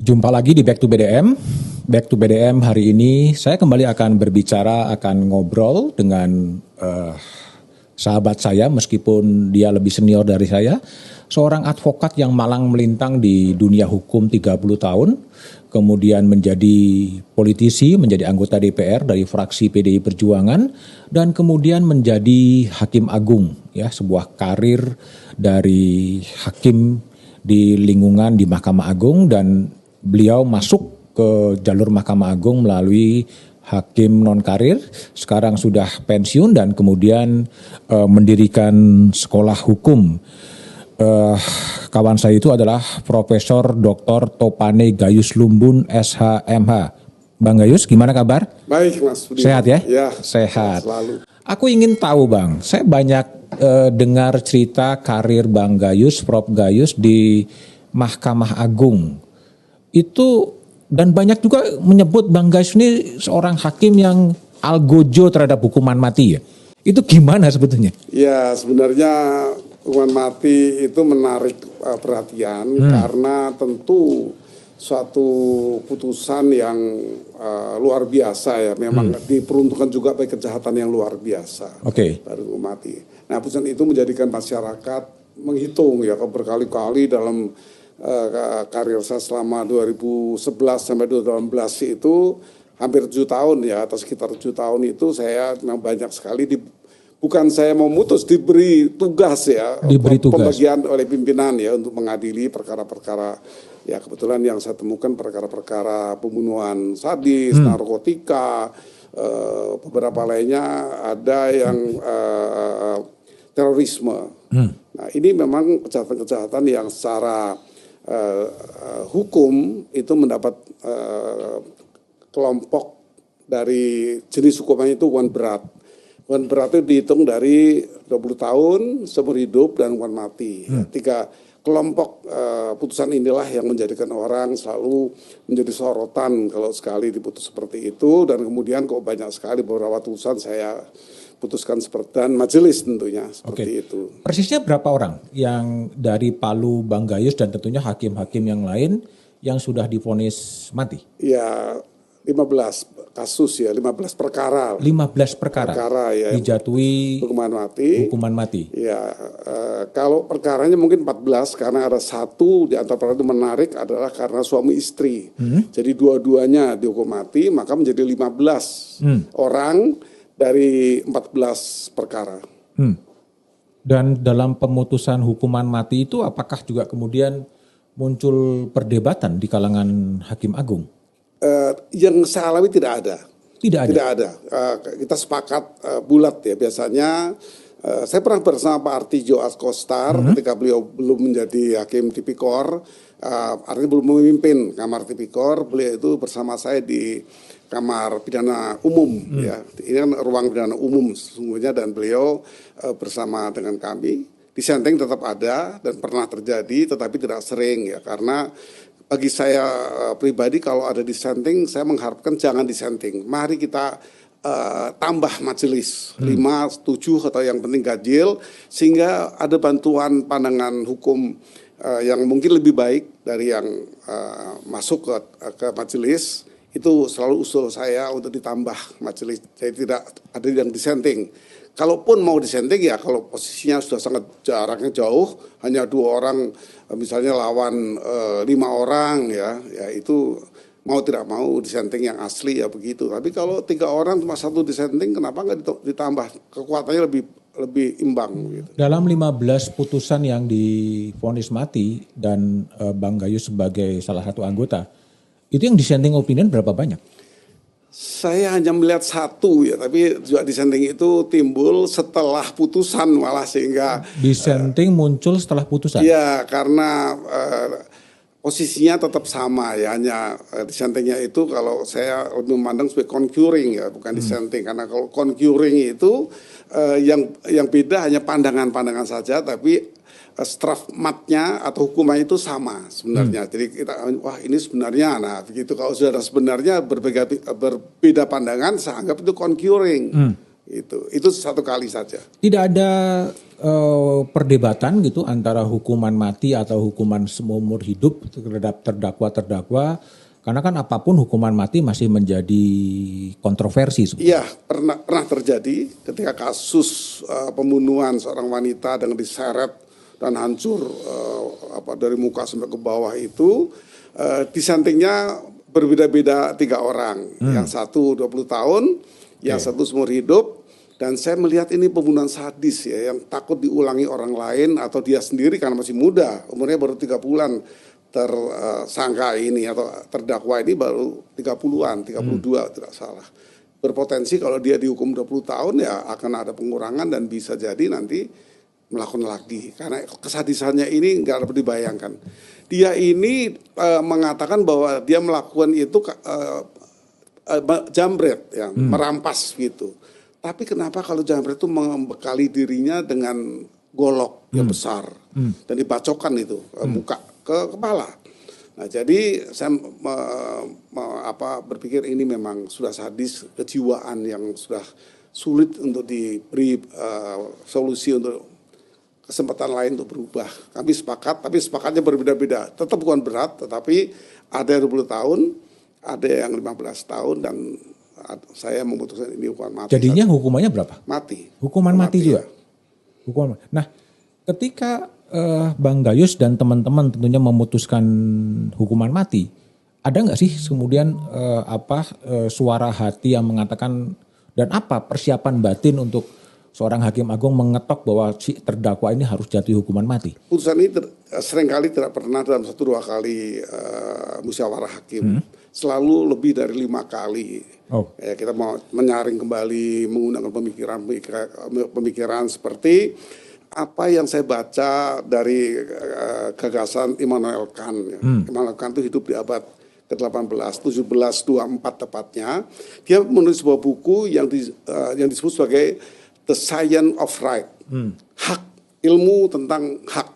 Jumpa lagi di Back to BDM. Back to BDM hari ini saya kembali akan berbicara, akan ngobrol dengan sahabat saya meskipun dia lebih senior dari saya. Seorang advokat yang malang melintang di dunia hukum 30 tahun. Kemudian menjadi politisi, menjadi anggota DPR dari fraksi PDI Perjuangan. Dan kemudian menjadi hakim agung. Ya, sebuah karir dari hakim di lingkungan di Mahkamah Agung, dan beliau masuk ke jalur Mahkamah Agung melalui hakim non karir, sekarang sudah pensiun dan kemudian mendirikan sekolah hukum. Kawan saya itu adalah Profesor Dr. Topane Gayus Lumbun SHMH. Bang Gayus, gimana kabar? Baik Mas Budi. Sehat ya? Ya, sehat. Selalu. Aku ingin tahu Bang, saya banyak dengar cerita karir Bang Gayus, Prof. Gayus di Mahkamah Agung. Itu dan banyak juga menyebut Bang Gayus ini seorang hakim yang algojo terhadap hukuman mati ya. Itu gimana sebetulnya? Ya, sebenarnya hukuman mati itu menarik perhatian karena tentu suatu putusan yang luar biasa ya, memang diperuntukkan juga bagi kejahatan yang luar biasa. Oke. Dari hukum mati. Nah, putusan itu menjadikan masyarakat menghitung ya berkali-kali dalam karir saya selama 2011 sampai 2018 itu hampir 7 tahun ya, atau sekitar 7 tahun itu saya memang banyak sekali bukan saya mau mutus, diberi tugas ya, pembagian oleh pimpinan ya untuk mengadili perkara-perkara ya, kebetulan yang saya temukan perkara-perkara pembunuhan sadis, narkotika, beberapa lainnya ada yang terorisme. Nah, ini memang kejahatan-kejahatan yang secara hukum itu mendapat kelompok dari jenis hukumannya itu hukuman berat. Hukuman berat itu dihitung dari 20 tahun, seumur hidup, dan hukuman mati. Tiga kelompok putusan inilah yang menjadikan orang selalu menjadi sorotan kalau sekali diputus seperti itu, dan kemudian kok banyak sekali beberapa putusan saya putuskan seperti, dan majelis tentunya seperti itu. Persisnya berapa orang yang dari Palu Bang Gayus dan tentunya hakim-hakim yang lain yang sudah divonis mati? Ya, 15 kasus ya, 15 perkara. 15 perkara ya, dijatuhi hukuman mati. Ya, kalau perkaranya mungkin 14 karena ada satu di antara perkara itu menarik adalah karena suami istri. Jadi dua-duanya dihukum mati, maka menjadi 15 orang dari 14 perkara. Dan dalam pemutusan hukuman mati itu apakah juga kemudian muncul perdebatan di kalangan hakim agung? Yang saya alami tidak ada. Tidak ada. Kita sepakat bulat ya. Biasanya saya pernah bersama Pak Artijo Askostar ketika beliau belum menjadi hakim tipikor, artinya belum memimpin kamar tipikor. Beliau itu bersama saya di kamar pidana umum ya. Ini kan ruang pidana umum sesungguhnya, dan beliau bersama dengan kami. Dissenting tetap ada dan pernah terjadi, tetapi tidak sering ya, karena bagi saya pribadi kalau ada dissenting, saya mengharapkan jangan dissenting. Mari kita tambah majelis 5, 7 atau yang penting ganjil, sehingga ada bantuan pandangan hukum yang mungkin lebih baik dari yang masuk ke majelis. Itu selalu usul saya untuk ditambah majelis, jadi tidak ada yang dissenting. Kalaupun mau dissenting ya kalau posisinya sudah sangat jaraknya jauh, hanya 2 orang misalnya lawan 5 orang ya itu mau tidak mau dissenting yang asli ya begitu. Tapi kalau 3 orang cuma 1 dissenting, kenapa nggak ditambah, kekuatannya lebih imbang gitu. Dalam 15 putusan yang divonis mati dan Bang Gayus sebagai salah satu anggota, itu yang dissenting opinion berapa banyak? Saya hanya melihat 1 ya, tapi juga dissenting itu timbul setelah putusan malah, sehingga dissenting muncul setelah putusan. Iya, karena posisinya tetap sama ya, hanya dissentingnya itu kalau saya lebih memandang sebagai concurring ya, bukan dissenting, karena kalau concurring itu yang beda hanya pandangan-pandangan saja, tapi strafmatnya atau hukumannya itu sama sebenarnya. Jadi kita, wah ini sebenarnya, nah begitu. Kalau sudah sebenarnya berbeda pandangan, saya anggap itu concurring. Itu satu kali saja. Tidak ada perdebatan gitu antara hukuman mati atau hukuman seumur hidup terhadap terdakwa, karena kan apapun hukuman mati masih menjadi kontroversi sebetulnya. Iya, pernah terjadi ketika kasus pembunuhan seorang wanita dengan diseret dan hancur dari muka sampai ke bawah itu, dissentingnya berbeda-beda 3 orang. Yang satu 20 tahun, yang satu seumur hidup. Dan saya melihat ini pembunuhan sadis ya, yang takut diulangi orang lain atau dia sendiri karena masih muda, umurnya baru 3 bulan. Tersangka ini atau terdakwa ini baru 30-an, 32 tidak salah. Berpotensi kalau dia dihukum 20 tahun ya akan ada pengurangan dan bisa jadi nanti melakukan lagi. Karena kesadisannya ini nggak dapat dibayangkan. Dia ini mengatakan bahwa dia melakukan itu jambret, ya, merampas gitu. Tapi kenapa kalau jambret itu membekali dirinya dengan golok yang besar dan dibacokkan itu muka ke kepala. Nah, jadi saya berpikir ini memang sudah sadis, kejiwaan yang sudah sulit untuk diberi solusi untuk kesempatan lain untuk berubah. Kami sepakat, tapi sepakatnya berbeda-beda. Tetap bukan berat, tetapi ada yang 20 tahun, ada yang 15 tahun, dan saya memutuskan ini hukuman mati. Jadinya hukumannya berapa? Mati. Hukuman mati juga? Ya. Hukuman. Nah, ketika Bang Gayus dan teman-teman tentunya memutuskan hukuman mati, ada nggak sih kemudian suara hati yang mengatakan, dan apa persiapan batin untuk seorang hakim agung mengetok bahwa si terdakwa ini harus jatuh hukuman mati? Putusan ini seringkali tidak pernah dalam 1-2 kali musyawarah hakim. Selalu lebih dari 5 kali. Ya, kita mau menyaring kembali, menggunakan pemikiran seperti apa yang saya baca dari gagasan Immanuel Kant. Ya. Immanuel Kant itu hidup di abad ke-18, 1724 tepatnya. Dia menulis sebuah buku yang disebut sebagai The Science of Right. Hak, ilmu tentang hak.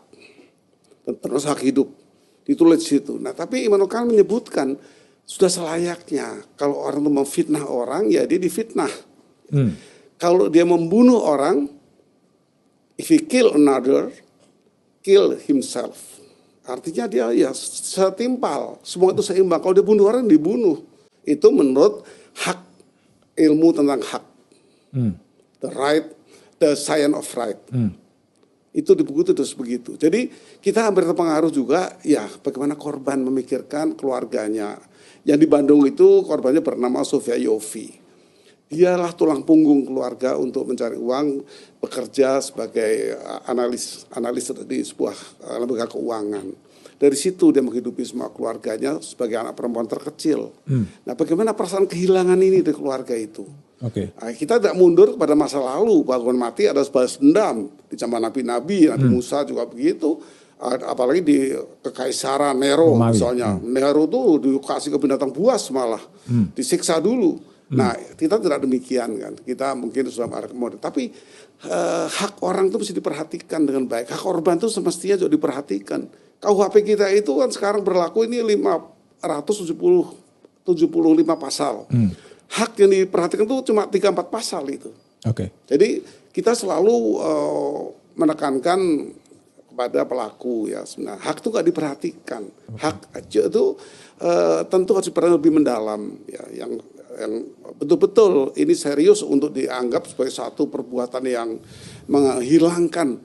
Terus hak hidup. Ditulis di situ. Nah, tapi Immanuel Kant menyebutkan sudah selayaknya kalau orang itu memfitnah orang, ya dia difitnah. Kalau dia membunuh orang, if he kill another, kill himself. Artinya dia ya setimpal, semua itu seimbang. Kalau dia bunuh orang, dibunuh. Itu menurut hak, ilmu tentang hak. The right, the science of right. Itu di buku itu terus begitu. Jadi kita hampir terpengaruh juga, ya bagaimana korban memikirkan keluarganya. Yang di Bandung itu korbannya bernama Sofia Yofi. Dialah tulang punggung keluarga untuk mencari uang, bekerja sebagai analis di sebuah lembaga keuangan. Dari situ dia menghidupi semua keluarganya sebagai anak perempuan terkecil. Nah, bagaimana perasaan kehilangan ini dari keluarga itu? Nah, kita tidak mundur kepada masa lalu. Hukuman mati ada sebalas dendam di zaman Nabi Musa juga begitu. Apalagi di kekaisaran Nero misalnya. Nero tuh dikasih ke binatang buas malah. Disiksa dulu. Nah, kita tidak demikian kan. Kita mungkin sudah arah modern. Tapi hak orang itu mesti diperhatikan dengan baik. Hak korban itu semestinya juga diperhatikan. KUHP kita itu kan sekarang berlaku ini 575 pasal. Hak yang diperhatikan itu cuma 3-4 pasal itu. Jadi kita selalu menekankan pada pelaku ya, sebenarnya hak itu gak diperhatikan. Hak itu tentu harus diperhatikan lebih mendalam ya, yang betul-betul ini serius untuk dianggap sebagai satu perbuatan yang menghilangkan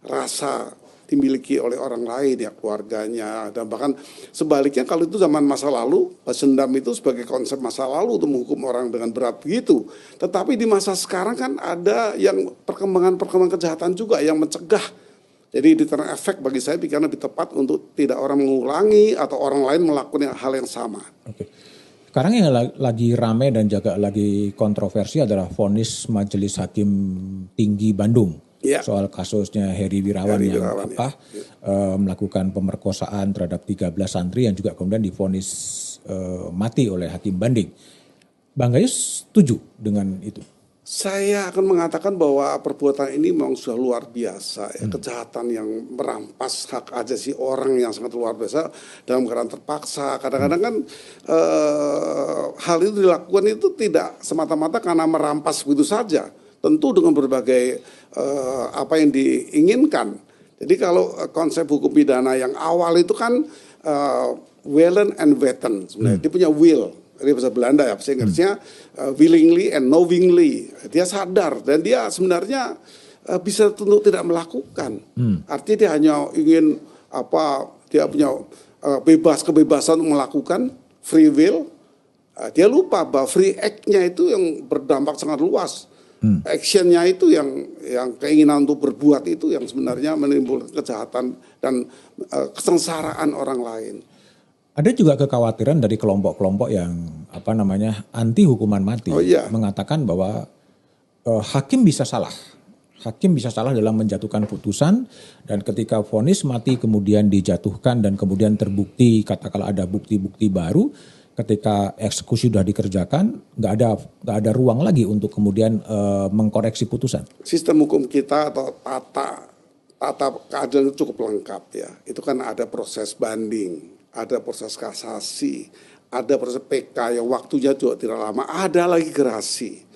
rasa dimiliki oleh orang lain ya, keluarganya, dan bahkan sebaliknya kalau itu zaman masa lalu, balas dendam itu sebagai konsep masa lalu untuk menghukum orang dengan berat begitu. Tetapi di masa sekarang kan ada yang perkembangan kejahatan juga yang mencegah. Jadi deterrent effect bagi saya pikiran lebih tepat untuk tidak orang mengulangi atau orang lain melakukan hal yang sama. Sekarang yang lagi ramai dan juga lagi kontroversi adalah vonis Majelis Hakim Tinggi Bandung. Soal kasusnya Heri Wirawan yang melakukan pemerkosaan terhadap 13 santri yang juga kemudian divonis mati oleh hakim banding. Bang Gayus setuju dengan itu? Saya akan mengatakan bahwa perbuatan ini memang sudah luar biasa ya, kejahatan yang merampas hak asasi orang yang sangat luar biasa dalam keadaan terpaksa. Kadang-kadang kan hal itu dilakukan itu tidak semata-mata karena merampas begitu saja, tentu dengan berbagai apa yang diinginkan. Jadi kalau konsep hukum pidana yang awal itu kan willen and weten sebenarnya. Dia punya will, ini bahasa Belanda ya, bahasa Inggrisnya willingly and knowingly. Dia sadar dan dia sebenarnya bisa tentu tidak melakukan. Artinya dia hanya ingin dia punya kebebasan untuk melakukan free will. Dia lupa bahwa free act-nya itu yang berdampak sangat luas. Action-nya itu yang keinginan untuk berbuat itu yang sebenarnya menimbulkan kejahatan dan kesengsaraan orang lain. Ada juga kekhawatiran dari kelompok-kelompok yang anti hukuman mati, mengatakan bahwa hakim bisa salah. Hakim bisa salah dalam menjatuhkan putusan, dan ketika vonis mati kemudian dijatuhkan dan kemudian terbukti, katakanlah ada bukti-bukti baru, ketika eksekusi sudah dikerjakan, nggak ada ruang lagi untuk kemudian mengkoreksi putusan. Sistem hukum kita atau tata keadilan itu cukup lengkap ya. Itu kan ada proses banding, ada proses kasasi, ada proses PK yang waktunya juga tidak lama, ada lagi gerasi.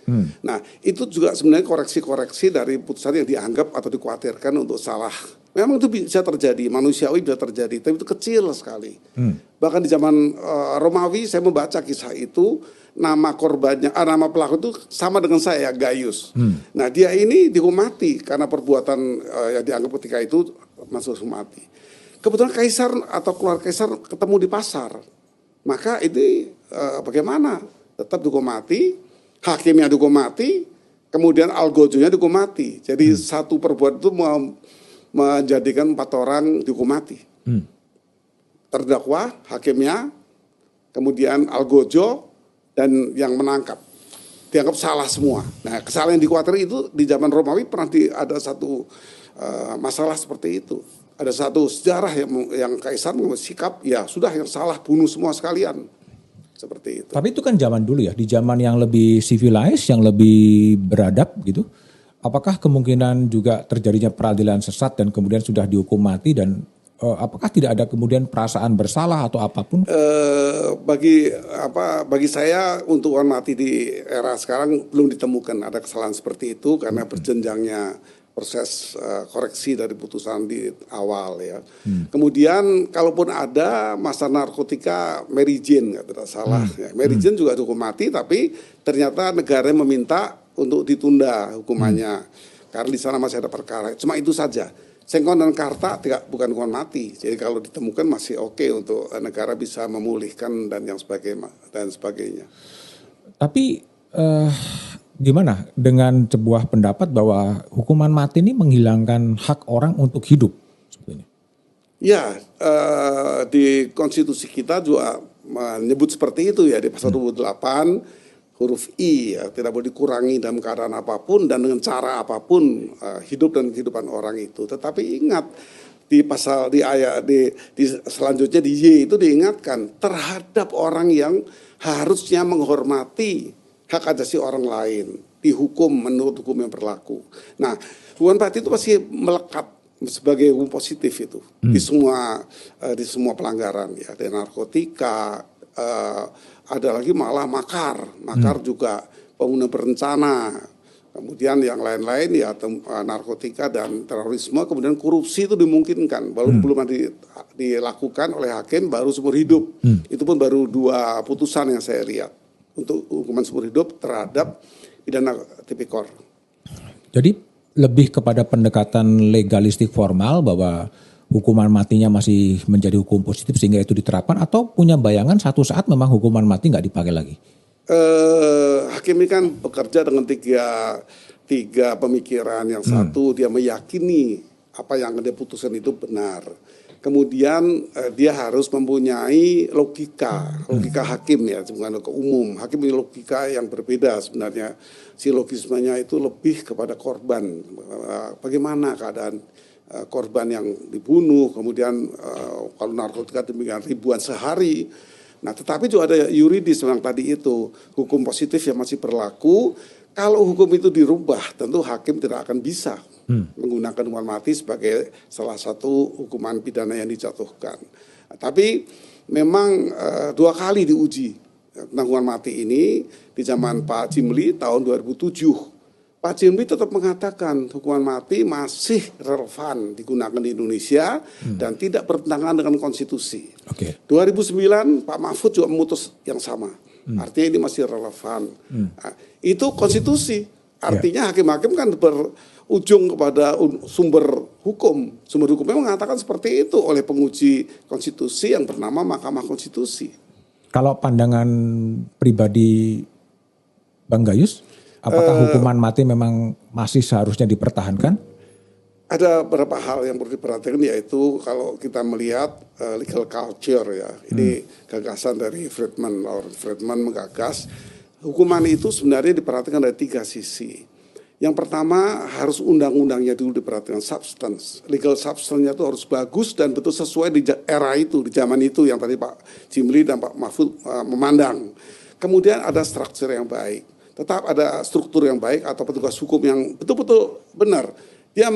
Nah itu juga sebenarnya koreksi-koreksi dari putusan yang dianggap atau dikhawatirkan untuk salah. Memang itu bisa terjadi, manusiawi bisa terjadi, tapi itu kecil sekali. Bahkan di zaman Romawi saya membaca kisah itu, nama korbannya, nama pelaku itu sama dengan saya, Gaius. Nah dia ini dihukum mati karena perbuatan yang dianggap ketika itu masuk hukum mati. Kebetulan kaisar atau keluarga kaisar ketemu di pasar, maka ini bagaimana? Tetap dihukum mati. Hakimnya dihukum mati, kemudian algojonya dihukum mati. Jadi satu perbuatan itu menjadikan 4 orang dihukum mati. Terdakwa, hakimnya, kemudian algojo, dan yang menangkap. Dianggap salah semua. Nah kesalahan yang dikhawatirkan itu di zaman Romawi pernah ada satu masalah seperti itu. Ada satu sejarah yang kaisar mengambil sikap, ya sudah yang salah bunuh semua sekalian. Seperti itu. Tapi itu kan zaman dulu ya, di zaman yang lebih civilized, yang lebih beradab gitu. Apakah kemungkinan juga terjadinya peradilan sesat dan kemudian sudah dihukum mati, dan apakah tidak ada kemudian perasaan bersalah atau apapun? Bagi saya untuk hukuman mati di era sekarang belum ditemukan ada kesalahan seperti itu karena berjenjangnya proses koreksi dari putusan di awal ya. Kemudian kalaupun ada masalah narkotika Mary Jane nggak tidak salah. Ya. Mary Jane juga dihukum mati tapi ternyata negara meminta untuk ditunda hukumannya karena di sana masih ada perkara. Cuma itu saja. Sengkon dan Karta bukan hukuman mati. Jadi kalau ditemukan masih oke untuk negara bisa memulihkan dan sebagainya. Tapi gimana dengan sebuah pendapat bahwa hukuman mati ini menghilangkan hak orang untuk hidup? Sebetulnya? Ya, di konstitusi kita juga menyebut seperti itu ya, di pasal 28 huruf I ya, tidak boleh dikurangi dalam keadaan apapun dan dengan cara apapun hidup dan kehidupan orang itu. Tetapi ingat di pasal di selanjutnya di Y itu diingatkan terhadap orang yang harusnya menghormati hak asasi orang lain, dihukum menurut hukum yang berlaku. Nah, hukuman mati itu pasti melekat sebagai hukum positif itu di semua pelanggaran ya, ada narkotika, ada lagi malah makar juga pembunuhan berencana, kemudian yang lain-lain ya narkotika dan terorisme, kemudian korupsi itu dimungkinkan, belum dilakukan oleh hakim baru seumur hidup, itu pun baru 2 putusan yang saya lihat. Untuk hukuman seumur hidup terhadap pidana tipikor. Jadi lebih kepada pendekatan legalistik formal bahwa hukuman matinya masih menjadi hukum positif sehingga itu diterapkan, atau punya bayangan satu saat memang hukuman mati nggak dipakai lagi? Hakim ini kan bekerja dengan tiga pemikiran. Yang satu dia meyakini apa yang dia putuskan itu benar. Kemudian dia harus mempunyai logika hakim ya, bukan umum. Hakim punya logika yang berbeda sebenarnya. Si logismenya itu lebih kepada korban. Bagaimana keadaan korban yang dibunuh, kemudian kalau narkotika demikian ribuan sehari. Nah, tetapi juga ada yuridis yang tadi itu, hukum positif yang masih berlaku. Kalau hukum itu dirubah, tentu hakim tidak akan bisa menggunakan hukuman mati sebagai salah satu hukuman pidana yang dijatuhkan. Tapi memang 2 kali diuji tentang hukuman mati ini di zaman Pak Jimli tahun 2007. Pak Jimli tetap mengatakan hukuman mati masih relevan digunakan di Indonesia dan tidak bertentangan dengan konstitusi. 2009 Pak Mahfud juga memutus yang sama. Artinya ini masih relevan. Nah, itu konstitusi. Artinya hakim-hakim kan berujung kepada sumber hukum. Sumber hukumnya mengatakan seperti itu oleh penguji konstitusi yang bernama Mahkamah Konstitusi. Kalau pandangan pribadi Bang Gayus, apakah hukuman mati memang masih seharusnya dipertahankan? Ada beberapa hal yang perlu diperhatikan, yaitu kalau kita melihat legal culture ya. Ini gagasan dari Friedman. Lawrence Friedman menggagas hukuman itu sebenarnya diperhatikan dari 3 sisi. Yang pertama harus undang-undangnya dulu diperhatikan, substance. Legal substance-nya itu harus bagus dan betul sesuai di era itu, di zaman itu yang tadi Pak Jimli dan Pak Mahfud memandang. Kemudian ada struktur yang baik. Tetap ada struktur yang baik atau petugas hukum yang betul-betul benar. Dia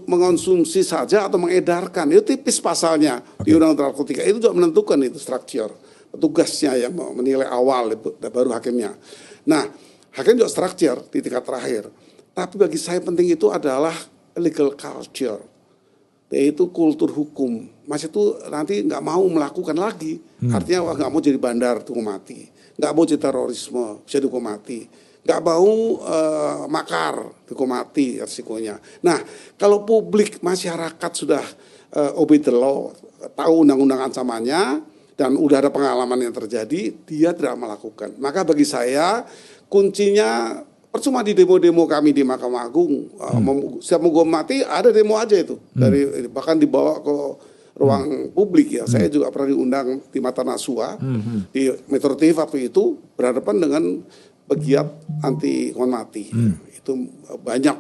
mengonsumsi saja atau mengedarkan, itu tipis pasalnya di Undang-Undang Narkotika. Itu juga menentukan itu struktur. Petugasnya yang menilai awal, baru hakimnya. Nah, hakim juga struktur di tingkat terakhir. Tapi bagi saya penting itu adalah legal culture, yaitu kultur hukum. Mas itu nanti nggak mau melakukan lagi. Artinya nggak mau jadi bandar, dihukum mati. Nggak mau jadi terorisme, bisa dihukum mati. Nggak mau makar, dihukum mati resikonya. Nah, kalau publik masyarakat sudah obey the law, tahu undang-undang ancamannya, dan udah ada pengalaman yang terjadi, dia tidak melakukan. Maka bagi saya kuncinya percuma di demo-demo kami di Mahkamah Agung, siap menghukum mati, ada demo aja itu, dari bahkan dibawa ke ruang publik ya. Saya juga pernah diundang di Mata Nasua, di Metro TV waktu itu berhadapan dengan pegiat anti hukuman mati. Itu banyak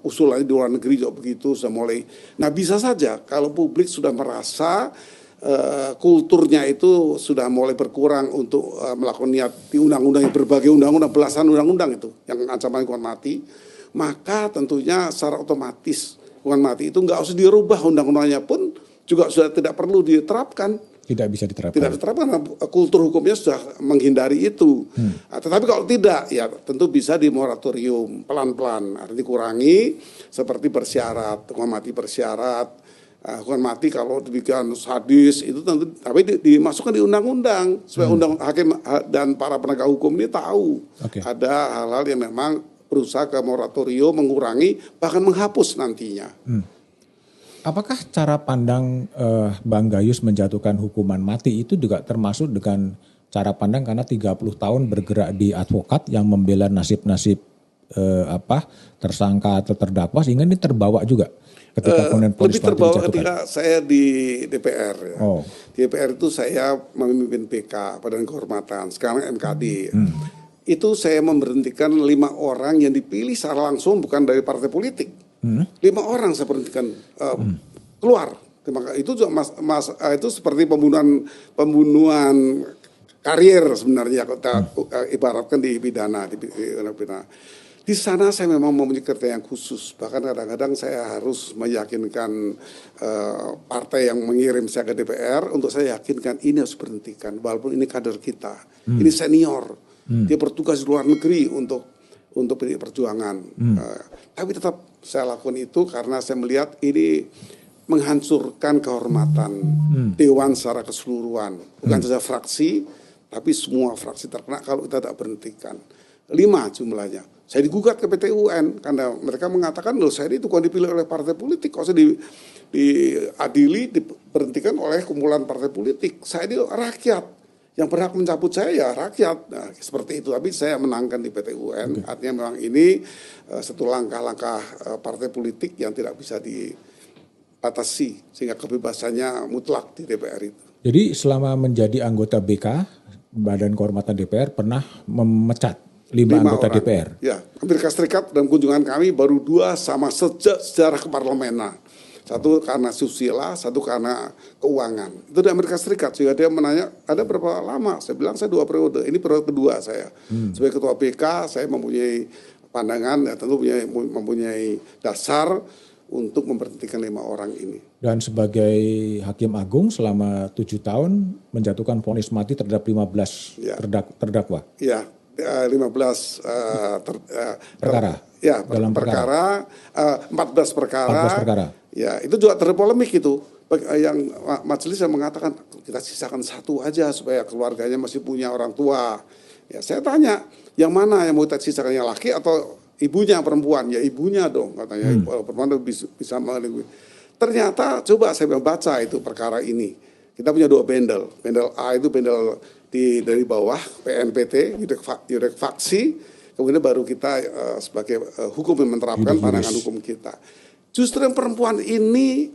usulannya di luar negeri juga begitu, sudah mulai. Nah, bisa saja kalau publik sudah merasa kulturnya itu sudah mulai berkurang untuk melakukan niat di undang-undang yang berbagai undang-undang, belasan undang-undang itu yang ancaman hukuman mati, maka tentunya secara otomatis hukuman mati itu nggak usah dirubah, undang-undangnya pun juga sudah tidak perlu diterapkan. Tidak bisa diterapkan. Tidak diterapkan karena kultur hukumnya sudah menghindari itu. Tetapi kalau tidak, ya tentu bisa di moratorium pelan-pelan, artinya dikurangi seperti bersyarat, hukuman mati bersyarat. Hukuman mati kalau demikian sadis itu tentu, tapi dimasukkan di undang-undang supaya hakim dan para penegak hukum ini tahu ada hal-hal yang memang berusaha ke moratorium, mengurangi bahkan menghapus nantinya. Apakah cara pandang Bang Gayus menjatuhkan hukuman mati itu juga termasuk dengan cara pandang karena 30 tahun bergerak di advokat yang membela nasib-nasib tersangka atau terdakwa sehingga ini terbawa juga ketika kemudian lebih terbawa ketika saya di DPR ya. Di DPR itu saya memimpin BK, Badan Kehormatan, sekarang MKD. Itu saya memberhentikan 5 orang yang dipilih secara langsung bukan dari partai politik. 5 orang saya berhentikan keluar. Itu juga itu seperti pembunuhan karier sebenarnya kita ibaratkan di pidana. Di sana saya memang mempunyai kriteria yang khusus. Bahkan kadang-kadang saya harus meyakinkan partai yang mengirim saya ke DPR untuk saya yakinkan ini harus berhentikan. Walaupun ini kader kita, ini senior, dia bertugas di luar negeri untuk PDI Perjuangan. Tapi tetap saya lakukan itu karena saya melihat ini menghancurkan kehormatan Dewan secara keseluruhan. Bukan saja fraksi, tapi semua fraksi terkena kalau kita tidak berhentikan. 5 jumlahnya. Saya digugat ke PT UN karena mereka mengatakan loh saya itu bukan dipilih oleh partai politik, kok saya diadili, diberhentikan oleh kumpulan partai politik. Saya ini rakyat, yang berhak mencabut saya ya rakyat. Nah, seperti itu, tapi saya menangkan di PT UN. Artinya memang ini satu langkah-langkah partai politik yang tidak bisa dibatasi sehingga kebebasannya mutlak di DPR itu. Jadi selama menjadi anggota BK, Badan Kehormatan DPR, pernah memecat 5 anggota orang. DPR. Ya, Amerika Serikat dalam kunjungan kami baru 2 sama sejak sejarah keparlemenan. Satu karena susila, satu karena keuangan. Itu di Amerika Serikat. Sehingga dia menanya, ada berapa lama? Saya bilang saya 2 periode. Ini periode kedua saya. Sebagai ketua BK, saya mempunyai pandangan, ya tentu mempunyai dasar untuk memberhentikan 5 orang ini. Dan sebagai Hakim Agung selama 7 tahun menjatuhkan vonis mati terhadap 15 terdakwa. Ya. 15 Perkara. ya, Dalam perkara 14 perkara. 14 perkara. Ya, itu juga terpolemik itu. Yang majelis yang mengatakan kita sisakan satu aja supaya keluarganya masih punya orang tua. Ya, saya tanya, yang mana yang mau kita sisakan, yang laki atau ibunya perempuan? Ya ibunya dong katanya. Perempuan bisa melindungi. Ternyata coba saya baca itu perkara ini. Kita punya 2 bendel. Bendel A itu bendel dari bawah PNPT, yudek faksi. Kemudian baru kita sebagai hukum yang menerapkan pandangan hukum kita. Justru yang perempuan ini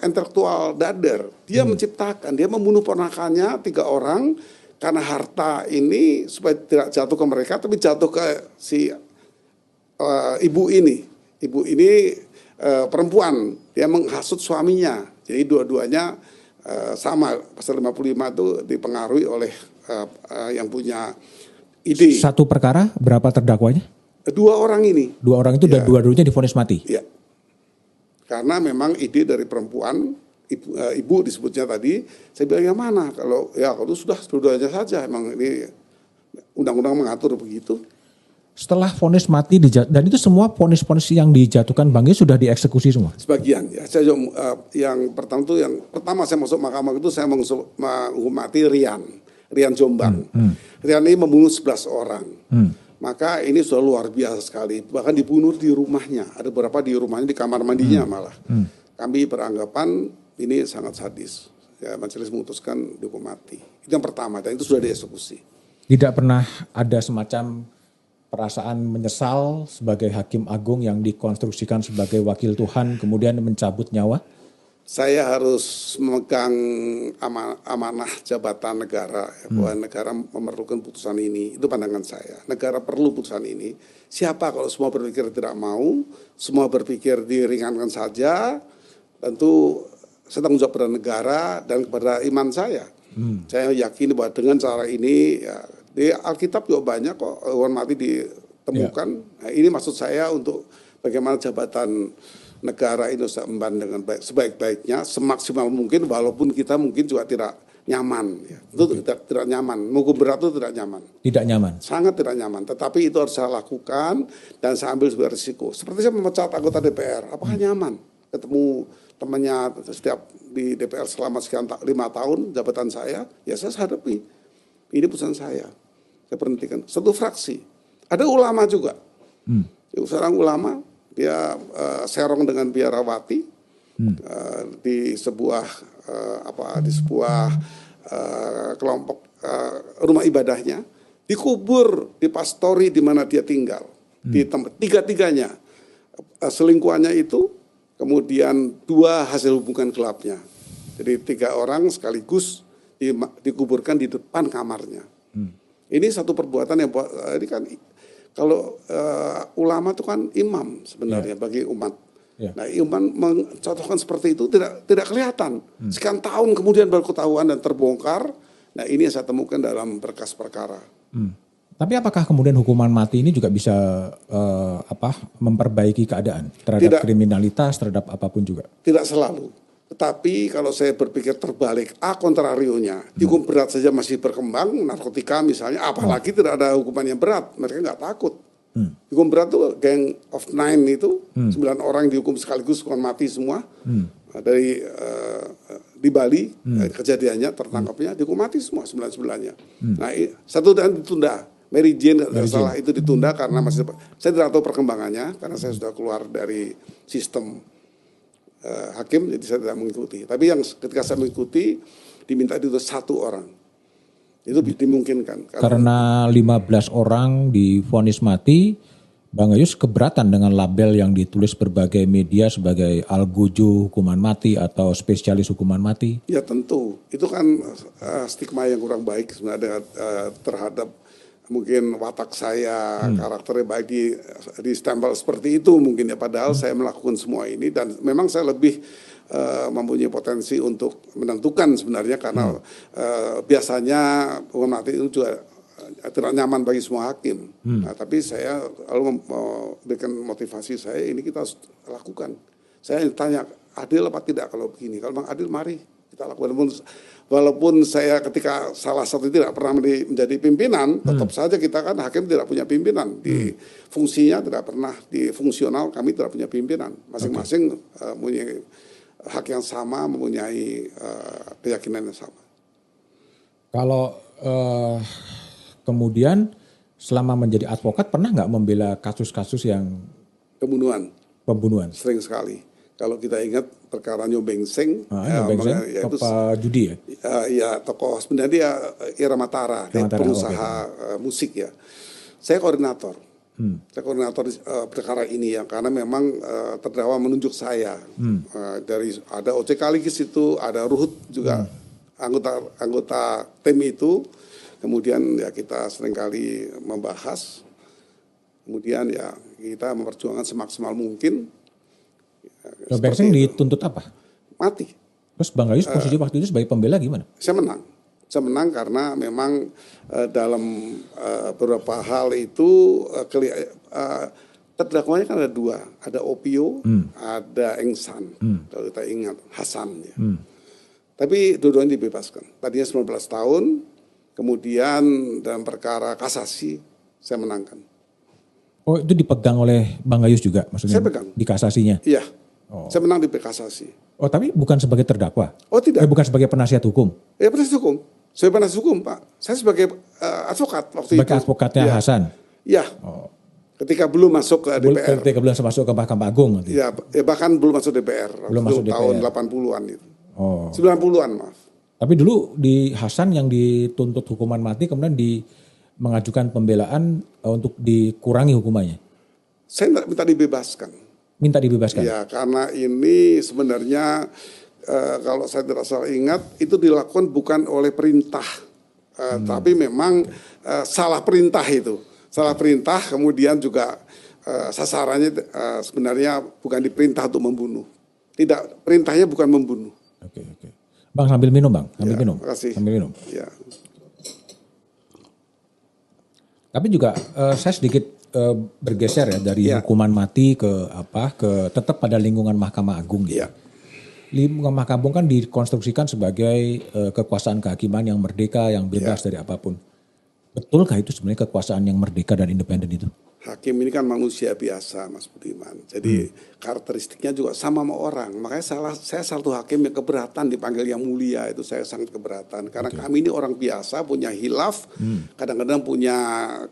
intelektual dader. Dia menciptakan, dia membunuh ponakannya 3 orang karena harta ini supaya tidak jatuh ke mereka, tapi jatuh ke si ibu ini. Ibu ini perempuan, dia menghasut suaminya. Jadi dua-duanya sama. Pasal 55 itu dipengaruhi oleh yang punya ide. Satu perkara berapa terdakwanya? 2 orang ini. 2 orang itu dan dua-duanya divonis mati. Ya. Karena memang ide dari perempuan, ibu disebutnya tadi, saya bilang yang mana? Kalau sudah dua-duanya saja, emang ini undang-undang mengatur begitu. Setelah vonis mati dan itu semua vonis-vonis yang dijatuhkan Bang Yus sudah dieksekusi semua. Sebagian ya. Saya yang pertama saya masuk mahkamah itu saya menghormati Rian Jombang. Rian ini membunuh 11 orang. Maka ini sudah luar biasa sekali. Bahkan dibunuh di rumahnya. Ada beberapa di rumahnya, di kamar mandinya malah. Kami beranggapan ini sangat sadis. Ya, majelis memutuskan dihukum mati. Itu yang pertama, dan itu sudah dieksekusi. Tidak pernah ada semacam perasaan menyesal sebagai hakim agung yang dikonstruksikan sebagai wakil Tuhan kemudian mencabut nyawa? Saya harus memegang amanah jabatan negara, bahwa negara memerlukan putusan ini. Itu pandangan saya. Negara perlu putusan ini. Siapa kalau semua berpikir tidak mau, semua berpikir diringankan saja, tentu saya tanggung jawab pada negara dan kepada iman saya. Saya yakin bahwa dengan cara ini, ya, di Alkitab juga banyak kok hukuman mati ditemukan. Nah, ini maksud saya untuk bagaimana jabatan negara ini bisa memban dengan sebaik-baiknya, semaksimal mungkin, walaupun kita mungkin juga tidak nyaman. Ya. Itu tidak nyaman. Hukum berat itu tidak nyaman. Tidak nyaman. Sangat tidak nyaman. Tetapi itu harus saya lakukan dan saya ambil sebuah risiko. Seperti saya memecat anggota DPR. Apakah nyaman? Ketemu temannya setiap di DPR selama sekian 5 tahun jabatan saya, ya saya hadapi. Ini putusan saya. Saya berhentikan. Satu fraksi. Ada ulama juga. Seorang ulama, dia serong dengan biarawati di sebuah kelompok rumah ibadahnya, dikubur di pastori di mana dia tinggal, di tempat tiga-tiganya selingkuhannya itu, kemudian 2 hasil hubungan gelapnya. Jadi 3 orang sekaligus dikuburkan di depan kamarnya. Ini satu perbuatan yang ini kan. Kalau ulama itu kan imam sebenarnya bagi umat. Nah, imam mencontohkan seperti itu tidak kelihatan. Sekian tahun kemudian baru ketahuan dan terbongkar. Nah, ini yang saya temukan dalam berkas perkara. Tapi apakah kemudian hukuman mati ini juga bisa memperbaiki keadaan terhadap kriminalitas, terhadap apapun juga? Tidak selalu. Tetapi kalau saya berpikir terbalik, contrario-nya, hukum berat saja masih berkembang, narkotika misalnya, apalagi tidak ada hukuman yang berat, mereka nggak takut. Hukum berat itu Gang of Nine itu, 9 orang yang dihukum sekaligus hukuman mati semua, dari di Bali kejadiannya, tertangkapnya, dihukum mati semua 9-9-nya. Nah, satu dan ditunda. Mary Jane salah itu ditunda karena masih, saya tidak tahu perkembangannya, karena saya sudah keluar dari sistem hakim, jadi saya tidak mengikuti. Tapi yang ketika saya mengikuti, diminta itu 1 orang. Itu dimungkinkan. Karena 15 orang divonis mati, Bang Gayus keberatan dengan label yang ditulis berbagai media sebagai algojo hukuman mati atau spesialis hukuman mati? Ya tentu. Itu kan stigma yang kurang baik sebenarnya terhadap mungkin watak saya, karakternya baik di stempel seperti itu mungkin ya. Padahal saya melakukan semua ini dan memang saya lebih mempunyai potensi untuk menentukan sebenarnya karena biasanya hukuman mati itu juga tidak nyaman bagi semua hakim. Nah, tapi saya lalu memberikan motivasi saya, ini kita harus lakukan. Saya tanya, adil apa tidak kalau begini? Kalau memang adil, mari kita lakukan. Walaupun saya ketika salah satu tidak pernah menjadi pimpinan, tetap saja kita kan hakim tidak punya pimpinan. Di fungsinya tidak pernah, di fungsional kami tidak punya pimpinan. Masing-masing mempunyai hak yang sama, mempunyai keyakinan yang sama. Kalau kemudian selama menjadi advokat pernah nggak membela kasus-kasus yang pembunuhan? Sering sekali. Kalau kita ingat perkara Nyobengseng, itu judi ya? Ya tokoh sebenarnya dia Ira Matara, pengusaha musik ya. Saya koordinator. Saya koordinator perkara ini ya, karena memang terdakwa menunjuk saya. Dari ada OCK Ligis itu, ada Ruhut juga anggota tim itu. Kemudian ya kita seringkali membahas. Kemudian ya kita memperjuangkan semaksimal mungkin. Nyobengseng dituntut apa? Mati. Terus Bang Gayus posisi waktu itu sebagai pembela gimana? Saya menang karena memang dalam beberapa hal itu terdakwanya kan ada dua, ada Opio, ada Engsan, kalau kita ingat Hasan ya. Tapi dua-duanya dibebaskan. Tadinya 19 tahun, kemudian dalam perkara kasasi saya menangkan. Oh itu dipegang oleh Bang Gayus juga maksudnya? Saya pegang. Di kasasinya? Iya. Saya menang di kasasi. Oh tapi bukan sebagai terdakwa? Oh tidak. Bukan sebagai penasihat hukum? Ya penasihat hukum. Saya penasihat hukum Pak. Saya sebagai advokat waktu itu. Sebagai advokatnya Hasan? Iya. Ketika belum masuk ke DPR. Ketika belum masuk ke Mahkamah Agung? Iya bahkan belum masuk DPR. Belum masuk DPR. Tahun 80-an itu. 90-an maaf. Tapi dulu di Hasan yang dituntut hukuman mati kemudian mengajukan pembelaan untuk dikurangi hukumannya? Saya minta dibebaskan. Minta dibebaskan? Ya karena ini sebenarnya kalau saya tidak salah ingat itu dilakukan bukan oleh perintah. Tapi memang salah perintah itu. Salah perintah kemudian juga sasarannya sebenarnya bukan diperintah untuk membunuh. Tidak, perintahnya bukan membunuh. Oke. Bang sambil minum Bang, minum. Makasih. Sambil minum. Ya. Tapi juga saya sedikit bergeser ya dari hukuman mati ke tetap pada lingkungan Mahkamah Agung ya. Lingkungan Mahkamah Agung kan dikonstruksikan sebagai kekuasaan kehakiman yang merdeka, yang bebas dari apapun. Betulkah itu sebenarnya kekuasaan yang merdeka dan independen itu? Hakim ini kan manusia biasa Mas Budiman. Jadi karakteristiknya juga sama orang. Makanya saya satu hakim yang keberatan dipanggil yang mulia itu saya sangat keberatan. Karena kami ini orang biasa punya hilaf, kadang-kadang punya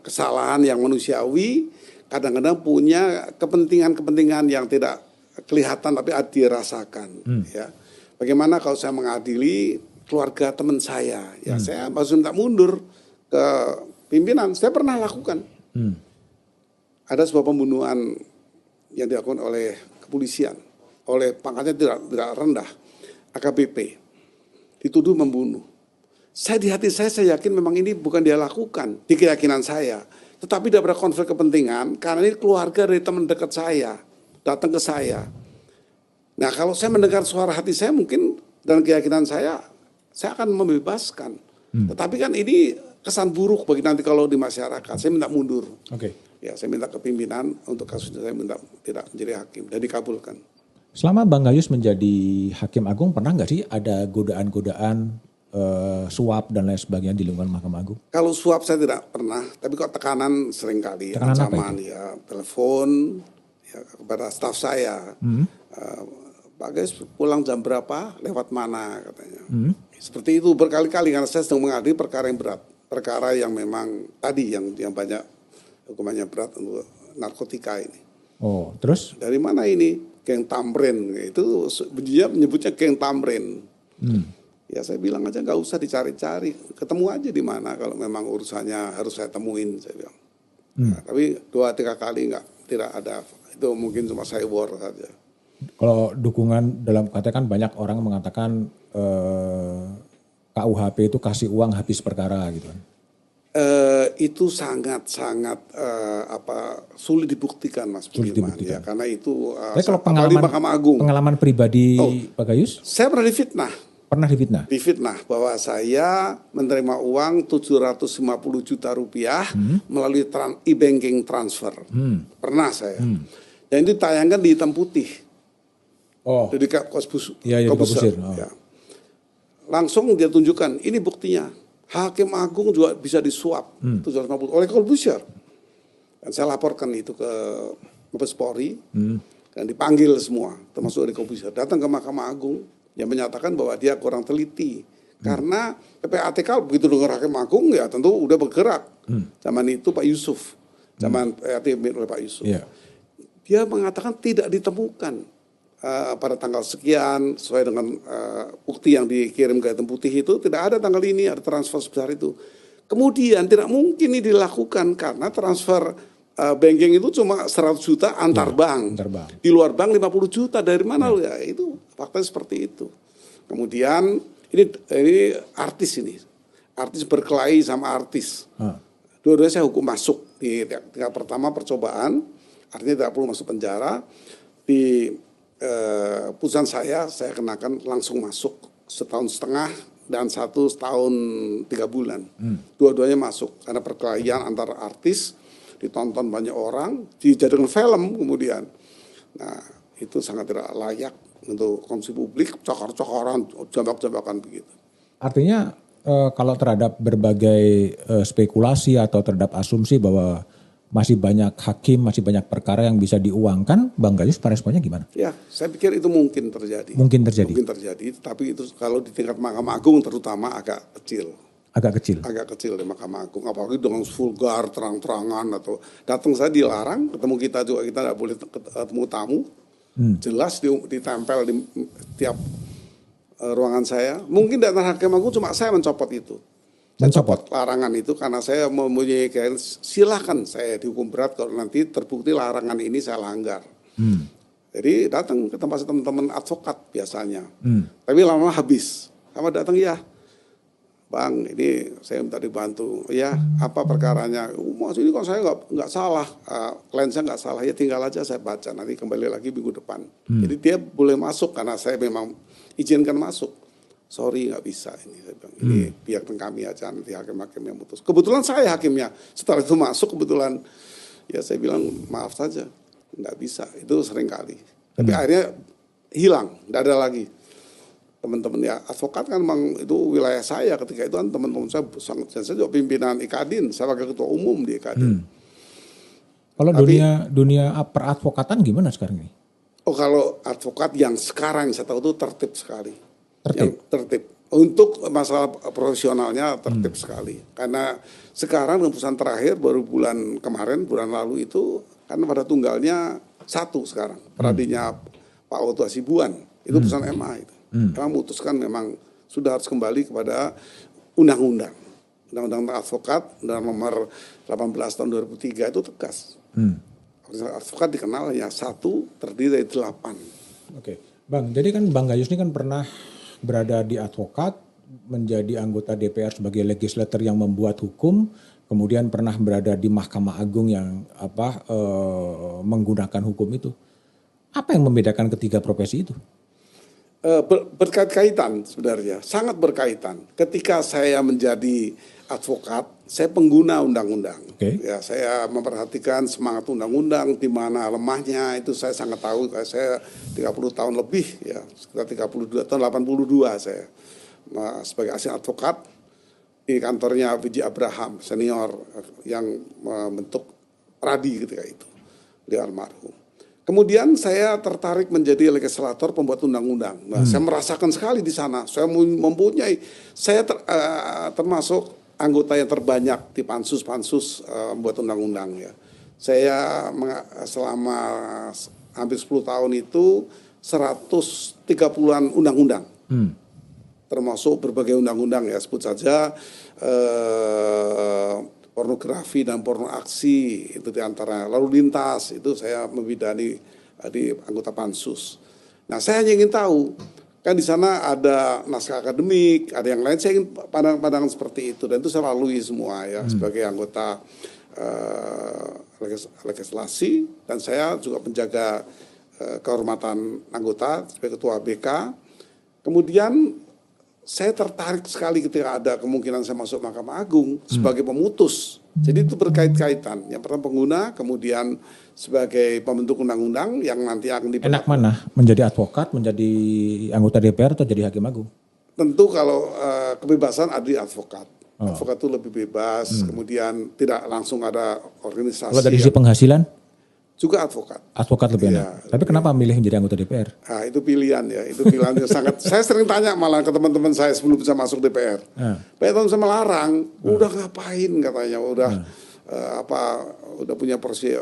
kesalahan yang manusiawi, kadang-kadang punya kepentingan-kepentingan yang tidak kelihatan tapi dirasakan. Ya. Bagaimana kalau saya mengadili keluarga teman saya? Ya saya maksudnya minta mundur ke pimpinan. Saya pernah lakukan. Ada sebuah pembunuhan yang dilakukan oleh kepolisian, oleh pangkatnya tidak rendah, AKBP, dituduh membunuh. Saya di hati saya yakin memang ini bukan dia lakukan, di keyakinan saya. Tetapi tidak ada konflik kepentingan, karena ini keluarga dari teman dekat saya, datang ke saya. Nah kalau saya mendengar suara hati saya mungkin, dan keyakinan saya akan membebaskan. Tetapi kan ini kesan buruk bagi nanti kalau di masyarakat, saya minta mundur. Ya, saya minta ke pimpinan untuk kasusnya saya minta tidak menjadi hakim dan dikabulkan. Selama Bang Gayus menjadi hakim agung pernah nggak sih ada godaan-godaan suap dan lain sebagainya di lingkungan Mahkamah Agung? Kalau suap saya tidak pernah, tapi kok tekanan seringkali, ancaman ya, telepon ya, kepada staf saya, Pak Gayus pulang jam berapa, lewat mana katanya. Seperti itu berkali-kali karena saya sedang mengadili perkara yang berat, perkara yang memang tadi yang banyak hukumannya berat untuk narkotika ini. Oh, terus? Dari mana ini? Geng Tamrin. Itu dia menyebutnya geng Tamrin. Ya saya bilang aja nggak usah dicari-cari. Ketemu aja di mana kalau memang urusannya harus saya temuin. Saya bilang. Nah, tapi 2-3 kali tidak ada. Itu mungkin cuma saya war saja. Kalau dukungan dalam katakan banyak orang mengatakan KUHP itu kasih uang habis perkara gitu kan. Itu sangat sulit dibuktikan Mas Budiman ya karena itu kalau Mahkamah Agung. Pengalaman pribadi Pak Gayus? Saya pernah difitnah. Pernah difitnah? Difitnah bahwa saya menerima uang 750 juta rupiah melalui e-banking transfer. Pernah saya. Dan itu tayangkan di hitam putih. Oh. Jadi Kopusir. Iya, Ya. langsung dia tunjukkan, ini buktinya. Hakim Agung juga bisa disuap 750 oleh Corbusier. Dan saya laporkan itu ke Mabes Polri dan dipanggil semua, termasuk dari Corbusier, datang ke Mahkamah Agung yang menyatakan bahwa dia kurang teliti. Karena PPATK begitu dengar Hakim Agung ya tentu udah bergerak. Zaman itu Pak Yusuf, zaman PPATK oleh Pak Yusuf. Yeah. Dia mengatakan tidak ditemukan pada tanggal sekian sesuai dengan bukti yang dikirim ke hitam putih itu tidak ada tanggal ini, ada transfer sebesar itu. Kemudian tidak mungkin ini dilakukan karena transfer banking itu cuma 100 juta antar bank. Di luar bank 50 juta dari mana ya itu faktanya seperti itu. Kemudian ini artis berkelahi sama artis. Dua-duanya saya hukum masuk di tingkat pertama percobaan, artinya tidak perlu masuk penjara. Di putusan saya kenakan langsung masuk 1,5 tahun dan 1 tahun 3 bulan. Dua-duanya masuk karena perkelahian antar artis, ditonton banyak orang, dijadikan film kemudian. Nah itu sangat tidak layak untuk konsumsi publik, cokor-cokoran, jambak-jambakan begitu. Artinya kalau terhadap berbagai spekulasi atau terhadap asumsi bahwa masih banyak hakim, masih banyak perkara yang bisa diuangkan, Bang Gayus responnya gimana? Ya, saya pikir itu mungkin terjadi. Mungkin terjadi, tapi itu kalau di tingkat Mahkamah Agung terutama agak kecil. Agak kecil di Mahkamah Agung, apalagi dengan vulgar, terang-terangan atau datang saya dilarang, ketemu kita juga kita tidak boleh ketemu tamu. Jelas ditempel di tiap ruangan saya. Mungkin datang Hakim Agung cuma saya mencopot itu. Mencopot larangan itu karena saya mempunyai silahkan saya dihukum berat kalau nanti terbukti larangan ini saya langgar. Jadi datang ke tempat teman-teman advokat biasanya. Tapi lama habis. Sama datang ya, Bang, ini saya minta dibantu. Ya, apa perkaranya? Mas ini kok saya nggak salah, klien saya nggak salah. Ya tinggal aja saya baca. Nanti kembali lagi minggu depan. Jadi dia boleh masuk karena saya memang izinkan masuk. Sorry nggak bisa ini, saya bilang ini biarkan kami aja nanti hakim-hakim yang putus. Kebetulan saya hakimnya. Setelah itu masuk kebetulan, ya saya bilang maaf saja, nggak bisa. Itu sering kali. Tapi akhirnya hilang, nggak ada lagi. Teman-teman ya advokat kan memang itu wilayah saya ketika itu kan teman-teman saya sangat. Saya juga pimpinan IKADIN, saya wakil ketua umum di IKADIN. Kalau dunia peradvokatan gimana sekarang ini? Oh kalau advokat yang sekarang saya tahu itu tertib sekali. Tertib. Untuk masalah profesionalnya tertib sekali. Karena sekarang keputusan terakhir baru bulan lalu itu karena pada tunggalnya 1 sekarang. Peradinya Pak Oto Hasibuan. Itu putusan MA itu. Memang memutuskan memang sudah harus kembali kepada undang-undang. Undang-undang advokat dan nomor 18 tahun 2003 itu tegas. Advokat dikenal hanya 1 terdiri dari 8. Oke. Bang, jadi kan Bang Gayus ini kan pernah berada di advokat, menjadi anggota DPR sebagai legislator yang membuat hukum, kemudian pernah berada di Mahkamah Agung yang menggunakan hukum itu. Apa yang membedakan ketiga profesi itu? Berkait-kaitan sebenarnya, sangat berkaitan. Ketika saya menjadi advokat, saya pengguna undang-undang. Ya, saya memperhatikan semangat undang-undang, di mana lemahnya itu saya sangat tahu. Saya 30 tahun lebih, ya sekitar 32 tahun, 82 saya sebagai asisten advokat di kantornya Viji Abraham senior yang membentuk Pradi ketika itu, dia almarhum. Kemudian saya tertarik menjadi legislator pembuat undang-undang. Nah, saya merasakan sekali di sana. Saya mempunyai, termasuk anggota yang terbanyak di pansus membuat undang-undang ya. Saya selama hampir 10 tahun itu 130-an undang-undang. Termasuk berbagai undang-undang ya, sebut saja pornografi dan porno aksi itu diantara, lalu lintas itu saya membidani di anggota pansus. Nah saya hanya ingin tahu kan di sana ada naskah akademik, ada yang lain, saya ingin pandangan seperti itu dan itu saya lalui semua ya sebagai anggota legislasi dan saya juga menjaga kehormatan anggota sebagai ketua BK. Kemudian saya tertarik sekali ketika ada kemungkinan saya masuk Mahkamah Agung sebagai pemutus. Jadi itu berkait-kaitan. Yang pertama pengguna, kemudian sebagai pembentuk undang-undang yang nanti akan Enak mana? Menjadi advokat, menjadi anggota DPR atau jadi hakim agung? tentu kalau kebebasan ada di advokat. Advokat itu lebih bebas, kemudian tidak langsung ada organisasi. Kalau dari sisi penghasilan? Juga advokat. Advokat lebih enak. Tapi kenapa milih menjadi anggota DPR? Nah, itu pilihan ya, itu pilihan yang sangat. Saya sering tanya malah ke teman-teman saya sebelum bisa masuk DPR. Pak Tom saya melarang, udah ngapain katanya, udah udah punya profesi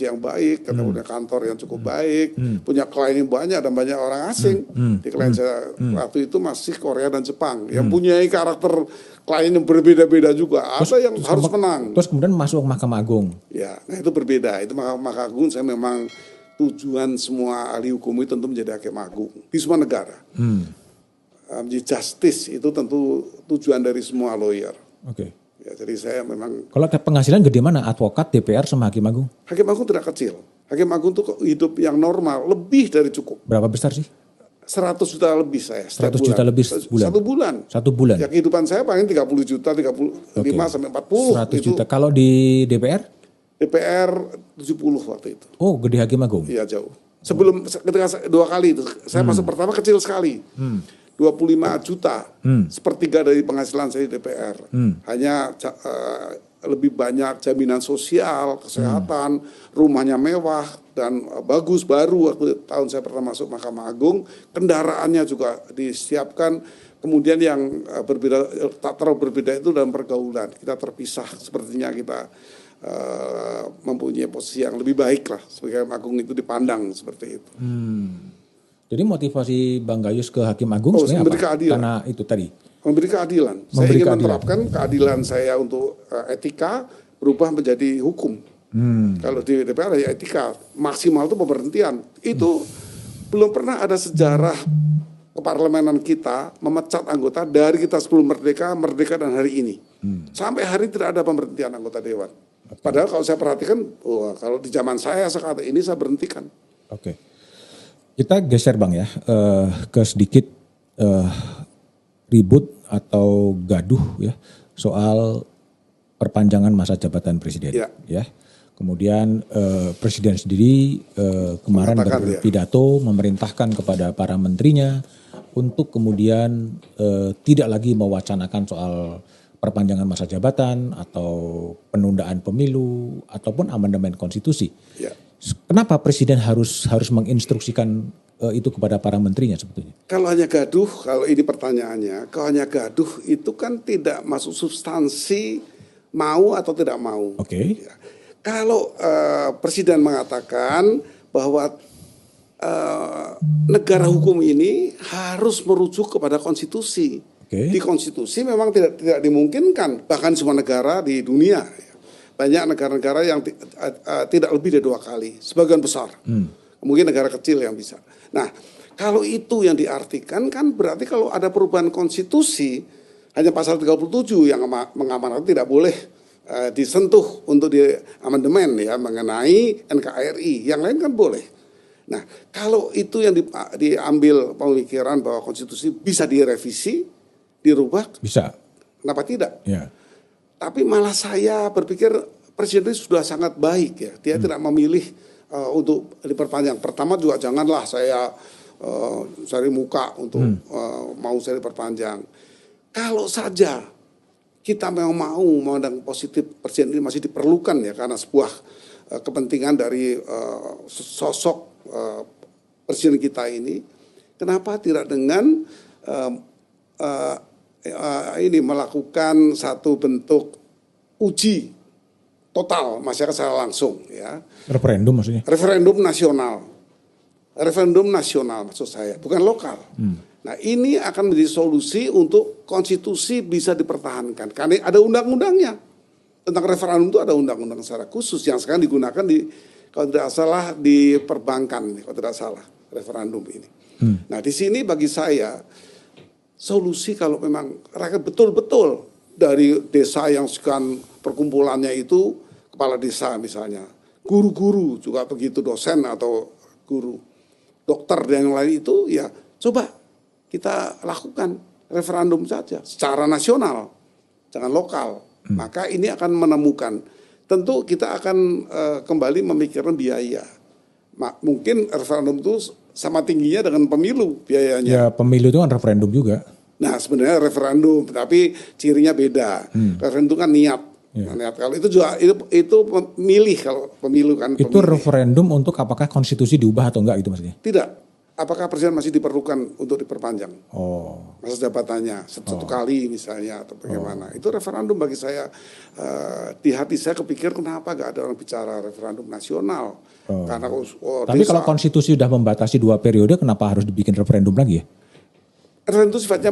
yang baik, kata punya kantor yang cukup baik, punya klien yang banyak dan banyak orang asing. Di klien saya waktu itu masih Korea dan Jepang, yang punya karakter klien yang berbeda-beda juga. Ada yang harus menang. Terus kemudian masuk Mahkamah Agung. Ya, nah itu berbeda. Itu Mahkamah Agung saya memang tujuan semua ahli hukum itu tentu menjadi hakim agung di semua negara. Menjadi justice itu tentu tujuan dari semua lawyer. Oke. Ya, jadi saya memang. Kalau penghasilan gede mana? Advokat, DPR, sama Hakim Agung? Hakim Agung tidak kecil. Hakim Agung tuh hidup yang normal, lebih dari cukup. Berapa besar sih? 100 juta lebih saya. 100 juta lebih sebulan? Satu bulan. Ya, kehidupan saya paling 30 juta, 35 sampai 40. 100 juta. Kalau di DPR? DPR 70 waktu itu. Oh, gede Hakim Agung? Iya, jauh. Sebelum ketika dua kali itu, saya masuk pertama kecil sekali. 25 juta, sepertiga dari penghasilan saya di DPR. Hanya lebih banyak jaminan sosial, kesehatan, rumahnya mewah dan bagus, baru waktu tahun saya pertama masuk Mahkamah Agung, kendaraannya juga disiapkan. Kemudian yang berbeda, tak terlalu berbeda itu dalam pergaulan. Kita terpisah, sepertinya kita mempunyai posisi yang lebih baik lah sebagai Hakim Agung itu dipandang seperti itu. Jadi motivasi Bang Gayus ke Hakim Agung sebenarnya apa? Keadilan. Karena itu tadi. Memberi keadilan. Saya ingin menerapkan keadilan saya untuk etika berubah menjadi hukum. Kalau di DPR ya etika, maksimal itu pemberhentian. Itu belum pernah ada sejarah keparlemenan kita memecat anggota dari kita sebelum merdeka dan hari ini. Sampai hari ini tidak ada pemberhentian anggota dewan. Padahal kalau saya perhatikan, kalau di zaman saya sekarang ini saya berhentikan. Oke. Kita geser Bang ya ke sedikit ribut atau gaduh ya soal perpanjangan masa jabatan presiden. Ya. Kemudian presiden sendiri kemarin berpidato memerintahkan kepada para menterinya untuk kemudian tidak lagi mewacanakan soal perpanjangan masa jabatan atau penundaan pemilu ataupun amandemen konstitusi. Ya. Kenapa presiden harus menginstruksikan itu kepada para menterinya sebetulnya? Kalau hanya gaduh, kalau ini pertanyaannya, kalau hanya gaduh itu kan tidak masuk substansi mau atau tidak mau. Oke. Ya. Kalau presiden mengatakan bahwa negara hukum ini harus merujuk kepada konstitusi. Di konstitusi memang tidak dimungkinkan, bahkan semua negara di dunia. Banyak negara-negara yang tidak lebih dari 2 kali, sebagian besar. Mungkin negara kecil yang bisa. Nah, kalau itu yang diartikan kan berarti kalau ada perubahan konstitusi, hanya pasal 37 yang mengamanatkan tidak boleh disentuh untuk di amandemen ya mengenai NKRI, yang lain kan boleh. Nah, kalau itu yang diambil pemikiran bahwa konstitusi bisa direvisi, dirubah, bisa. Kenapa tidak? Ya. Tapi malah saya berpikir presiden itu sudah sangat baik ya. Dia tidak memilih untuk diperpanjang. Pertama juga janganlah saya cari muka untuk mau saya diperpanjang. Kalau saja kita memang mau memandang positif presiden ini masih diperlukan ya karena sebuah kepentingan dari sosok presiden kita ini. Kenapa tidak dengan ini melakukan satu bentuk uji total masyarakat secara langsung ya. Referendum maksudnya? Referendum nasional. Referendum nasional maksud saya, bukan lokal. Nah, ini akan menjadi solusi untuk konstitusi bisa dipertahankan. Karena ada undang-undangnya. Tentang referendum itu ada undang-undang secara khusus yang sekarang digunakan kalau tidak salah di perbankan, kalau tidak salah referendum ini. Nah, di sini bagi saya solusi kalau memang rakyat betul-betul dari desa yang sekian perkumpulannya itu kepala desa misalnya, guru-guru juga begitu, dosen atau guru, dokter dan yang lain itu ya coba kita lakukan referendum saja secara nasional, jangan lokal. Maka ini akan menemukan, tentu kita akan kembali memikirkan biaya. Mungkin referendum itu sama tingginya dengan pemilu biayanya. Ya pemilu itu kan referendum juga. Nah sebenarnya referendum, tapi cirinya beda. Referendum kan niat. Niat. Kalau itu juga itu pemilih kalau pemilu kan. Itu pemilih. referendum untuk apakah konstitusi diubah atau enggak gitu maksudnya? Tidak. Apakah presiden masih diperlukan untuk diperpanjang masa jabatannya satu kali misalnya atau bagaimana? Itu referendum bagi saya di hati saya kepikir kenapa gak ada orang bicara referendum nasional? Karena tapi kalau konstitusi sudah membatasi 2 periode, kenapa harus dibikin referendum lagi ya? Referendum itu sifatnya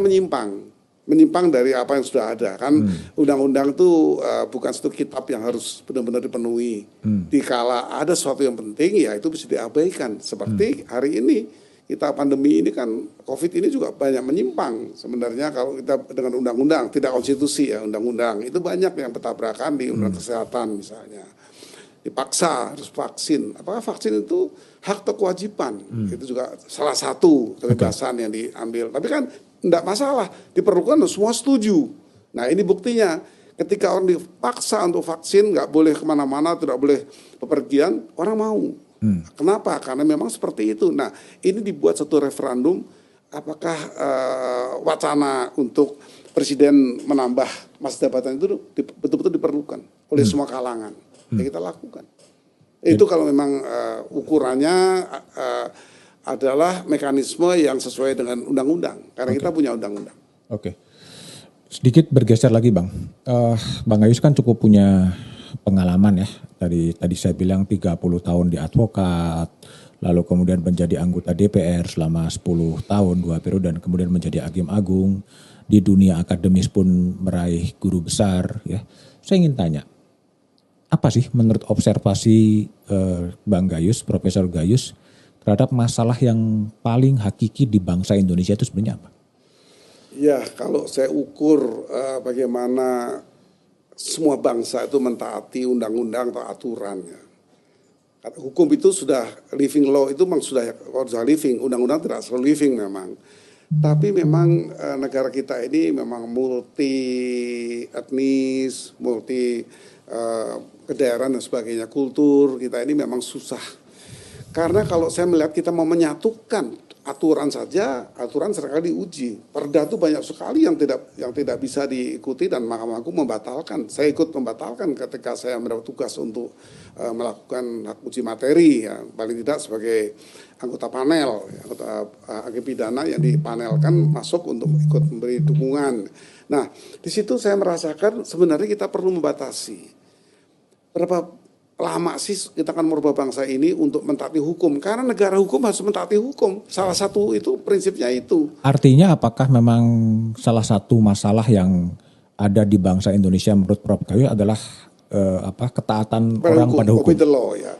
menyimpang dari apa yang sudah ada kan. Undang-undang itu bukan satu kitab yang harus benar-benar dipenuhi. Dikala ada sesuatu yang penting ya itu bisa diabaikan. Seperti hari ini kita pandemi ini kan COVID ini juga banyak menyimpang sebenarnya kalau kita dengan undang-undang, tidak konstitusi ya undang-undang. Itu banyak yang bertabrakan di undang kesehatan misalnya. Dipaksa harus vaksin. Apakah vaksin itu hak atau kewajiban? Itu juga salah satu kebebasan yang diambil. Tapi kan tidak masalah, diperlukan semua setuju. Nah ini buktinya ketika orang dipaksa untuk vaksin, nggak boleh kemana-mana, tidak boleh bepergian, orang mau. Kenapa? Karena memang seperti itu. Nah ini dibuat satu referendum, apakah wacana untuk presiden menambah masa jabatan itu betul-betul diperlukan oleh semua kalangan. Ya kita lakukan. Itu kalau memang ukurannya adalah mekanisme yang sesuai dengan undang-undang. Karena kita punya undang-undang. Oke. Sedikit bergeser lagi Bang. Bang Gayus kan cukup punya pengalaman ya. Tadi saya bilang 30 tahun di advokat, lalu kemudian menjadi anggota DPR selama 10 tahun, 2 periode, dan kemudian menjadi hakim agung. Di dunia akademis pun meraih guru besar ya. Saya ingin tanya, apa sih menurut observasi Bang Gayus, Profesor Gayus, terhadap masalah yang paling hakiki di bangsa Indonesia itu sebenarnya apa? Ya, kalau saya ukur bagaimana semua bangsa itu mentaati undang-undang atau aturan ya. Hukum itu sudah living law itu memang sudah living, undang-undang tidak selalu living memang. Tapi memang negara kita ini memang multi etnis, multi kedaerahan dan sebagainya, kultur kita ini memang susah. Karena kalau saya melihat kita mau menyatukan aturan saja, aturan seringkali diuji. Perda itu banyak sekali yang tidak bisa diikuti dan Mahkamah Agung membatalkan. Saya ikut membatalkan ketika saya mendapat tugas untuk melakukan hak uji materi, ya, paling tidak sebagai anggota panel, anggota hakim pidana yang dipanelkan masuk untuk ikut memberi dukungan. Nah, di situ saya merasakan sebenarnya kita perlu membatasi. Berapa lama sih kita akan merubah bangsa ini untuk mentaati hukum? Karena negara hukum harus mentaati hukum. Salah satu itu prinsipnya itu. Artinya apakah memang salah satu masalah yang ada di bangsa Indonesia menurut Prof. Gayus adalah ketaatan orang pada hukum? The law, ya.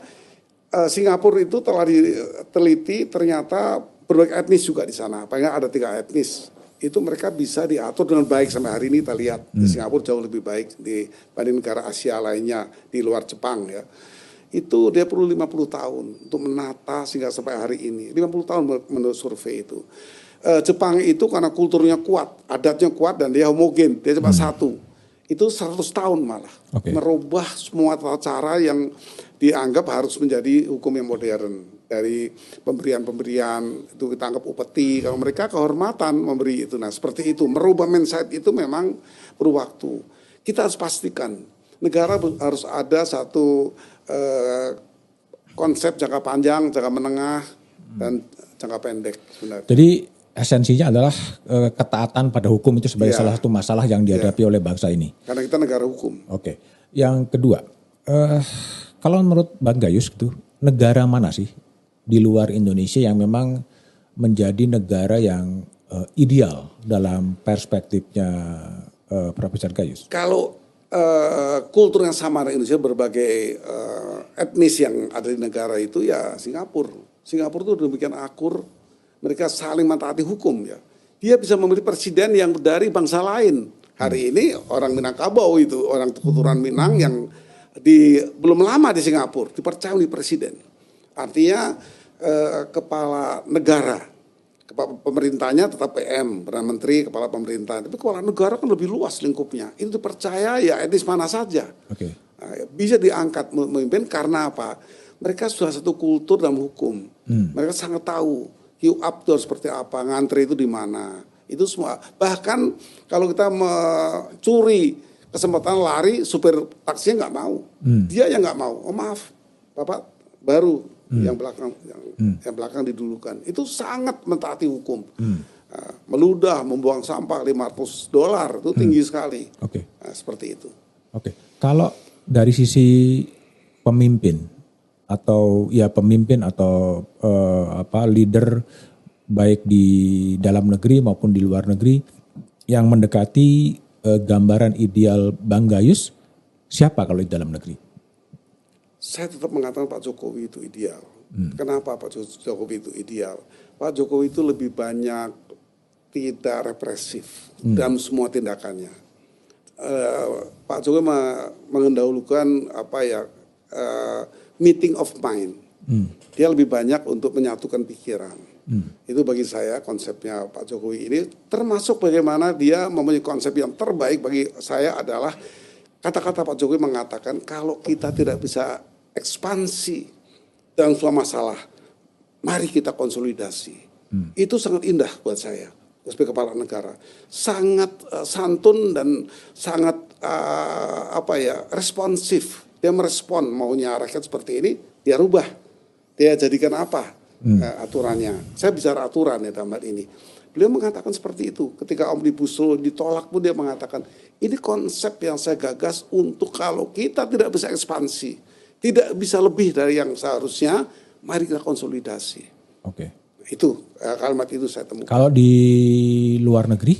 Singapura itu telah diteliti ternyata berbagai etnis juga di sana. Paling ada 3 etnis. Itu mereka bisa diatur dengan baik sampai hari ini kita lihat di Singapura jauh lebih baik dibanding negara Asia lainnya di luar Jepang ya. Itu dia perlu 50 tahun untuk menata sehingga sampai hari ini. 50 tahun menurut survei itu. Jepang itu karena kulturnya kuat, adatnya kuat dan dia homogen, dia cuma satu. Itu 100 tahun malah. Merubah semua tata cara yang dianggap harus menjadi hukum yang modern. Dari pemberian-pemberian itu kita anggap upeti, kalau mereka kehormatan memberi itu. Nah seperti itu, merubah mindset itu memang perlu waktu. Kita harus pastikan negara harus ada satu konsep jangka panjang, jangka menengah, dan jangka pendek sebenarnya. Jadi esensinya adalah ketaatan pada hukum itu sebagai salah satu masalah yang dihadapi oleh bangsa ini. Karena kita negara hukum. Oke. Yang kedua, kalau menurut Bang Gayus gitu, negara mana sih di luar Indonesia yang memang menjadi negara yang ideal dalam perspektifnya Profesor Gayus? Kalau kultur yang sama dengan Indonesia, berbagai etnis yang ada di negara itu ya Singapura. Singapura itu demikian akur, mereka saling mentaati hukum ya. Dia bisa memilih presiden yang dari bangsa lain. Hari ini orang Minangkabau itu, orang keturunan Minang yang belum lama di Singapura dipercaya oleh presiden. Artinya kepala negara, kepala pemerintahnya tetap PM, Perdana Menteri, kepala pemerintahan. Tapi kepala negara kan lebih luas lingkupnya. Itu dipercaya ya etnis mana saja. Nah, bisa diangkat memimpin karena apa? Mereka sudah satu kultur dalam hukum. Mereka sangat tahu hiu up itu seperti apa, ngantri itu di mana. Itu semua. Bahkan kalau kita mencuri kesempatan lari, supir taksinya nggak mau. Dia yang nggak mau. Oh maaf, Bapak baru yang belakang didulukan. Itu sangat mentaati hukum. Meludah, membuang sampah $500 itu tinggi sekali. Nah, seperti itu. Kalau dari sisi pemimpin atau leader baik di dalam negeri maupun di luar negeri yang mendekati gambaran ideal Bang Gayus, siapa kalau di dalam negeri? Saya tetap mengatakan Pak Jokowi itu ideal. Kenapa Pak Jokowi itu ideal? Pak Jokowi itu lebih banyak tidak represif dalam semua tindakannya. Pak Jokowi mengendahulukan meeting of mind. Dia lebih banyak untuk menyatukan pikiran. Itu bagi saya konsepnya Pak Jokowi ini, termasuk bagaimana dia mempunyai konsep yang terbaik bagi saya adalah kata-kata Pak Jokowi mengatakan kalau kita tidak bisa ekspansi dalam suatu masalah, mari kita konsolidasi. Itu sangat indah buat saya sebagai kepala negara. Sangat santun dan sangat responsif. Dia merespon maunya rakyat seperti ini, dia rubah. Dia jadikan apa? Aturannya. Saya bicara aturan ya dalam hal ini. Beliau mengatakan seperti itu. Ketika Omnibus Law ditolak pun dia mengatakan, ini konsep yang saya gagas untuk kalau kita tidak bisa ekspansi, tidak bisa lebih dari yang seharusnya, mari kita konsolidasi. Itu kalimat itu saya temukan. Kalau di luar negeri?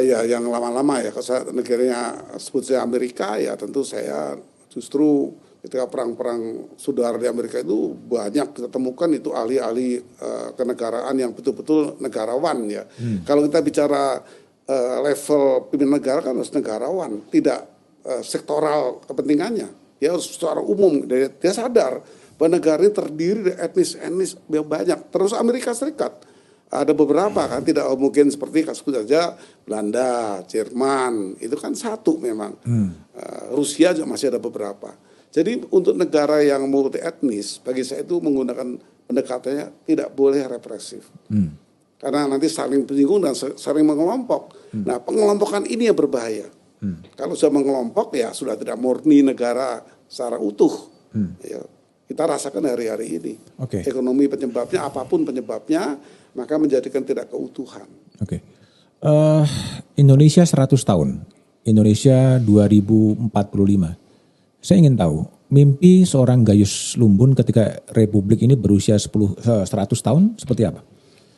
Ya yang lama-lama ya. Kalau saya negaranya sebut saya Amerika, ya tentu saya justru ketika perang-perang saudara di Amerika itu banyak kita temukan itu ahli-ahli kenegaraan yang betul-betul negarawan ya. Kalau kita bicara level pimpinan negara kan harus negarawan, tidak sektoral kepentingannya. Dia harus secara umum, dia sadar bahwa negara ini terdiri dari etnis banyak. Terus Amerika Serikat ada beberapa kan, tidak mungkin seperti sebut saja Belanda, Jerman, itu kan satu memang. Rusia juga masih ada beberapa. Jadi untuk negara yang multi etnis, bagi saya itu menggunakan pendekatannya tidak boleh represif. Karena nanti saling bersinggung dan saling mengelompok. Nah pengelompokan ini yang berbahaya. Kalau sudah mengelompok ya sudah tidak murni negara secara utuh. Ya, kita rasakan hari-hari ini. Ekonomi penyebabnya, apapun penyebabnya, maka menjadikan tidak keutuhan. Indonesia 100 tahun. Indonesia 2045. Saya ingin tahu, mimpi seorang Gayus Lumbun ketika Republik ini berusia 100 tahun seperti apa?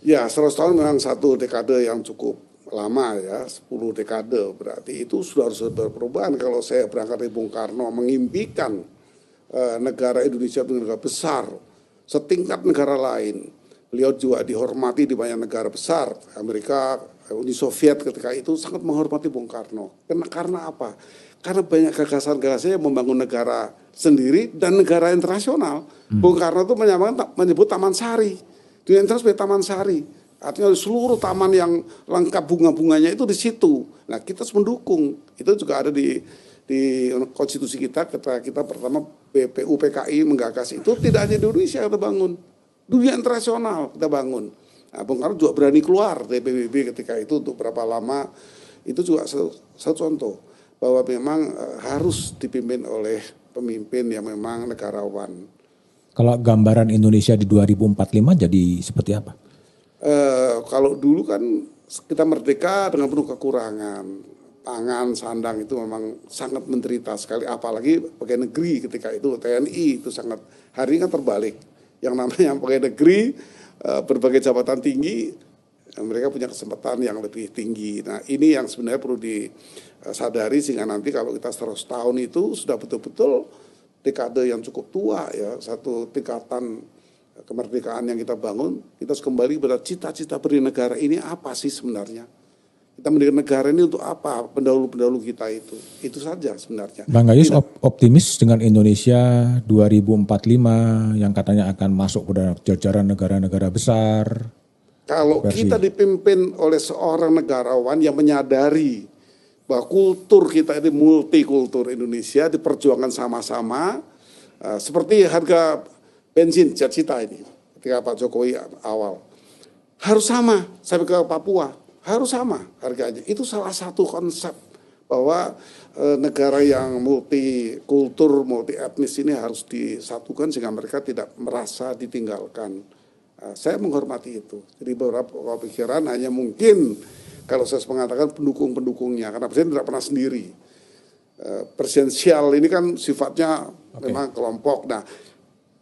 Ya, 100 tahun memang satu dekade yang cukup lama ya, 10 dekade berarti itu sudah harus berperubahan. Kalau saya berangkat dari Bung Karno mengimpikan negara Indonesia menjadi negara besar, setingkat negara lain. Beliau juga dihormati di banyak negara besar, Amerika, Uni Soviet ketika itu sangat menghormati Bung Karno. Karena apa? Karena banyak gagasan-gagasan yang membangun negara sendiri dan negara internasional. Bung Karno itu menyebut Taman Sari. Dunia internasional sebagai Taman Sari. Artinya seluruh taman yang lengkap bunga-bunganya itu di situ. Nah kita harus mendukung. Itu juga ada di konstitusi kita ketika kita pertama BPU PKI menggagas itu tidak hanya di Indonesia kita bangun. Dunia internasional kita bangun. Nah, Bung Karno juga berani keluar dari PBB ketika itu untuk berapa lama. Itu juga satu contoh. Bahwa memang harus dipimpin oleh pemimpin yang memang negarawan. Kalau gambaran Indonesia di 2045 jadi seperti apa? Kalau dulu kan kita merdeka dengan penuh kekurangan. Pangan, sandang itu memang sangat menderita sekali. Apalagi pegawai negeri ketika itu, TNI itu sangat, hari ini kan terbalik. Yang namanya pegawai negeri, berbagai jabatan tinggi, mereka punya kesempatan yang lebih tinggi. Nah ini yang sebenarnya perlu disadari sehingga nanti kalau kita 100 tahun itu sudah betul-betul dekade yang cukup tua ya, satu tingkatan kemerdekaan yang kita bangun, kita harus kembali pada cita-cita bernegara ini apa sih sebenarnya. Kita mendirikan negara ini untuk apa, pendahulu-pendahulu kita itu saja sebenarnya. Bang Gayus optimis dengan Indonesia 2045 yang katanya akan masuk pada jajaran negara-negara besar. Kalau kita dipimpin oleh seorang negarawan yang menyadari bahwa kultur kita ini multikultur Indonesia diperjuangkan sama-sama, seperti harga bensin cita-cita ini ketika Pak Jokowi awal. harus sama sampai ke Papua, harus sama harganya. Itu salah satu konsep bahwa negara yang multikultur, multi etnis ini harus disatukan sehingga mereka tidak merasa ditinggalkan. Saya menghormati itu. Jadi beberapa pikiran hanya mungkin kalau saya mengatakan pendukung-pendukungnya, karena presiden tidak pernah sendiri. Presidensial ini kan sifatnya memang kelompok. Nah,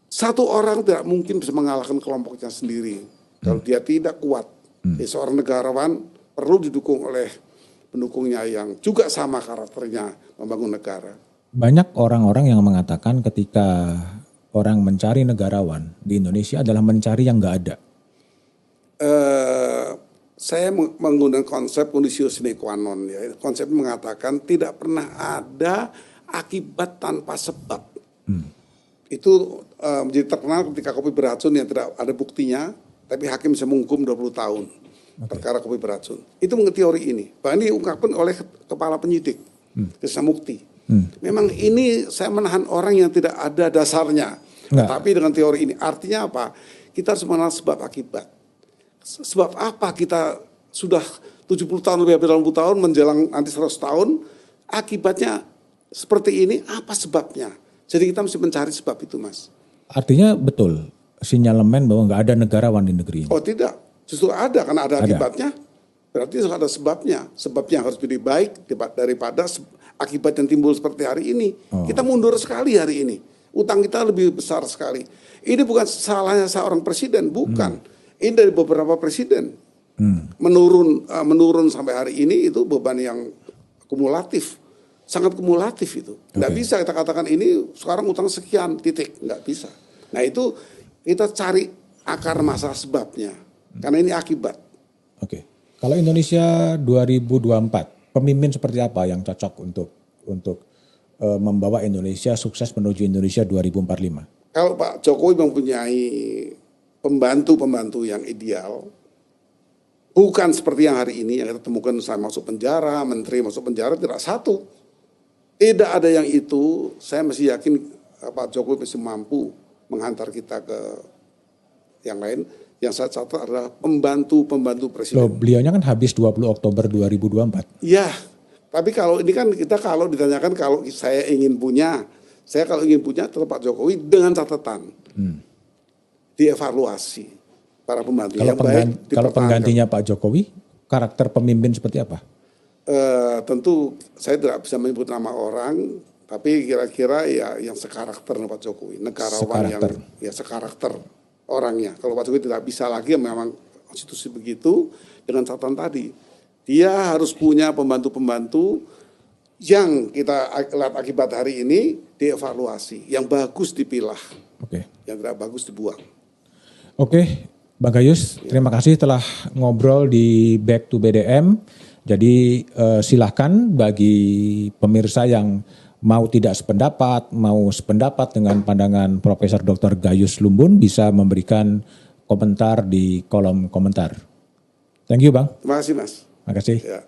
satu orang tidak mungkin bisa mengalahkan kelompoknya sendiri kalau dia tidak kuat. Seorang negarawan perlu didukung oleh pendukungnya yang juga sama karakternya membangun negara. Banyak orang-orang yang mengatakan ketika orang mencari negarawan di Indonesia adalah mencari yang nggak ada. Saya menggunakan konsep conditio sine qua non ya. Konsep mengatakan tidak pernah ada akibat tanpa sebab. Itu menjadi terkenal ketika kopi beracun yang tidak ada buktinya, tapi hakim bisa menghukum 20 tahun perkara kopi beracun. Itu mengerti teori ini. Bahkan diungkapkan oleh kepala penyidik, Krisnamukti. Memang ini saya menahan orang yang tidak ada dasarnya. Tapi dengan teori ini artinya apa? Kita harus mengenal sebab akibat. Sebab apa kita sudah 70 tahun lebih dari 80 tahun menjelang nanti 100 tahun akibatnya seperti ini, apa sebabnya? Jadi kita mesti mencari sebab itu, Mas. Artinya betul sinyalemen bahwa nggak ada negarawan di negeri ini. Oh tidak, justru ada karena ada akibatnya. Berarti ada sebabnya. Sebabnya harus lebih baik daripada akibat yang timbul seperti hari ini. Kita mundur sekali hari ini. Utang kita lebih besar sekali. Ini bukan salahnya seorang presiden, bukan. Ini dari beberapa presiden menurun sampai hari ini itu beban yang kumulatif, sangat kumulatif itu. Nggak bisa kita katakan ini sekarang utang sekian titik, nggak bisa. Nah itu kita cari akar masalah sebabnya, karena ini akibat. Kalau Indonesia 2024, pemimpin seperti apa yang cocok untuk membawa Indonesia sukses menuju Indonesia 2045? Kalau Pak Jokowi mempunyai pembantu-pembantu yang ideal, bukan seperti yang hari ini yang kita temukan saya masuk penjara, menteri masuk penjara, tidak satu. Tidak ada yang itu, saya masih yakin Pak Jokowi masih mampu menghantar kita ke yang lain. Yang saya catat adalah pembantu-pembantu presiden. Loh, beliaunya kan habis 20 Oktober 2024. Iya, tapi kalau ini kan kita kalau ditanyakan kalau saya ingin punya tetap Pak Jokowi dengan catatan. Dievaluasi para pembantu yang baik. Kalau penggantinya Pak Jokowi, karakter pemimpin seperti apa? Tentu saya tidak bisa menyebut nama orang, tapi kira-kira ya yang sekarakter dengan Pak Jokowi, negarawan yang ya sekarakter orangnya. Kalau Pak Jokowi tidak bisa lagi memang konstitusi begitu, dengan catatan tadi dia harus punya pembantu-pembantu yang kita lihat akibat hari ini dievaluasi, yang bagus dipilah, yang tidak bagus dibuang. Bang Gayus, terima kasih telah ngobrol di Back to BDM. Jadi silahkan bagi pemirsa yang mau tidak sependapat, mau sependapat dengan pandangan Profesor Dr. Gayus Lumbun bisa memberikan komentar di kolom komentar. Thank you, Bang. Terima kasih, Mas. Terima kasih. Ya.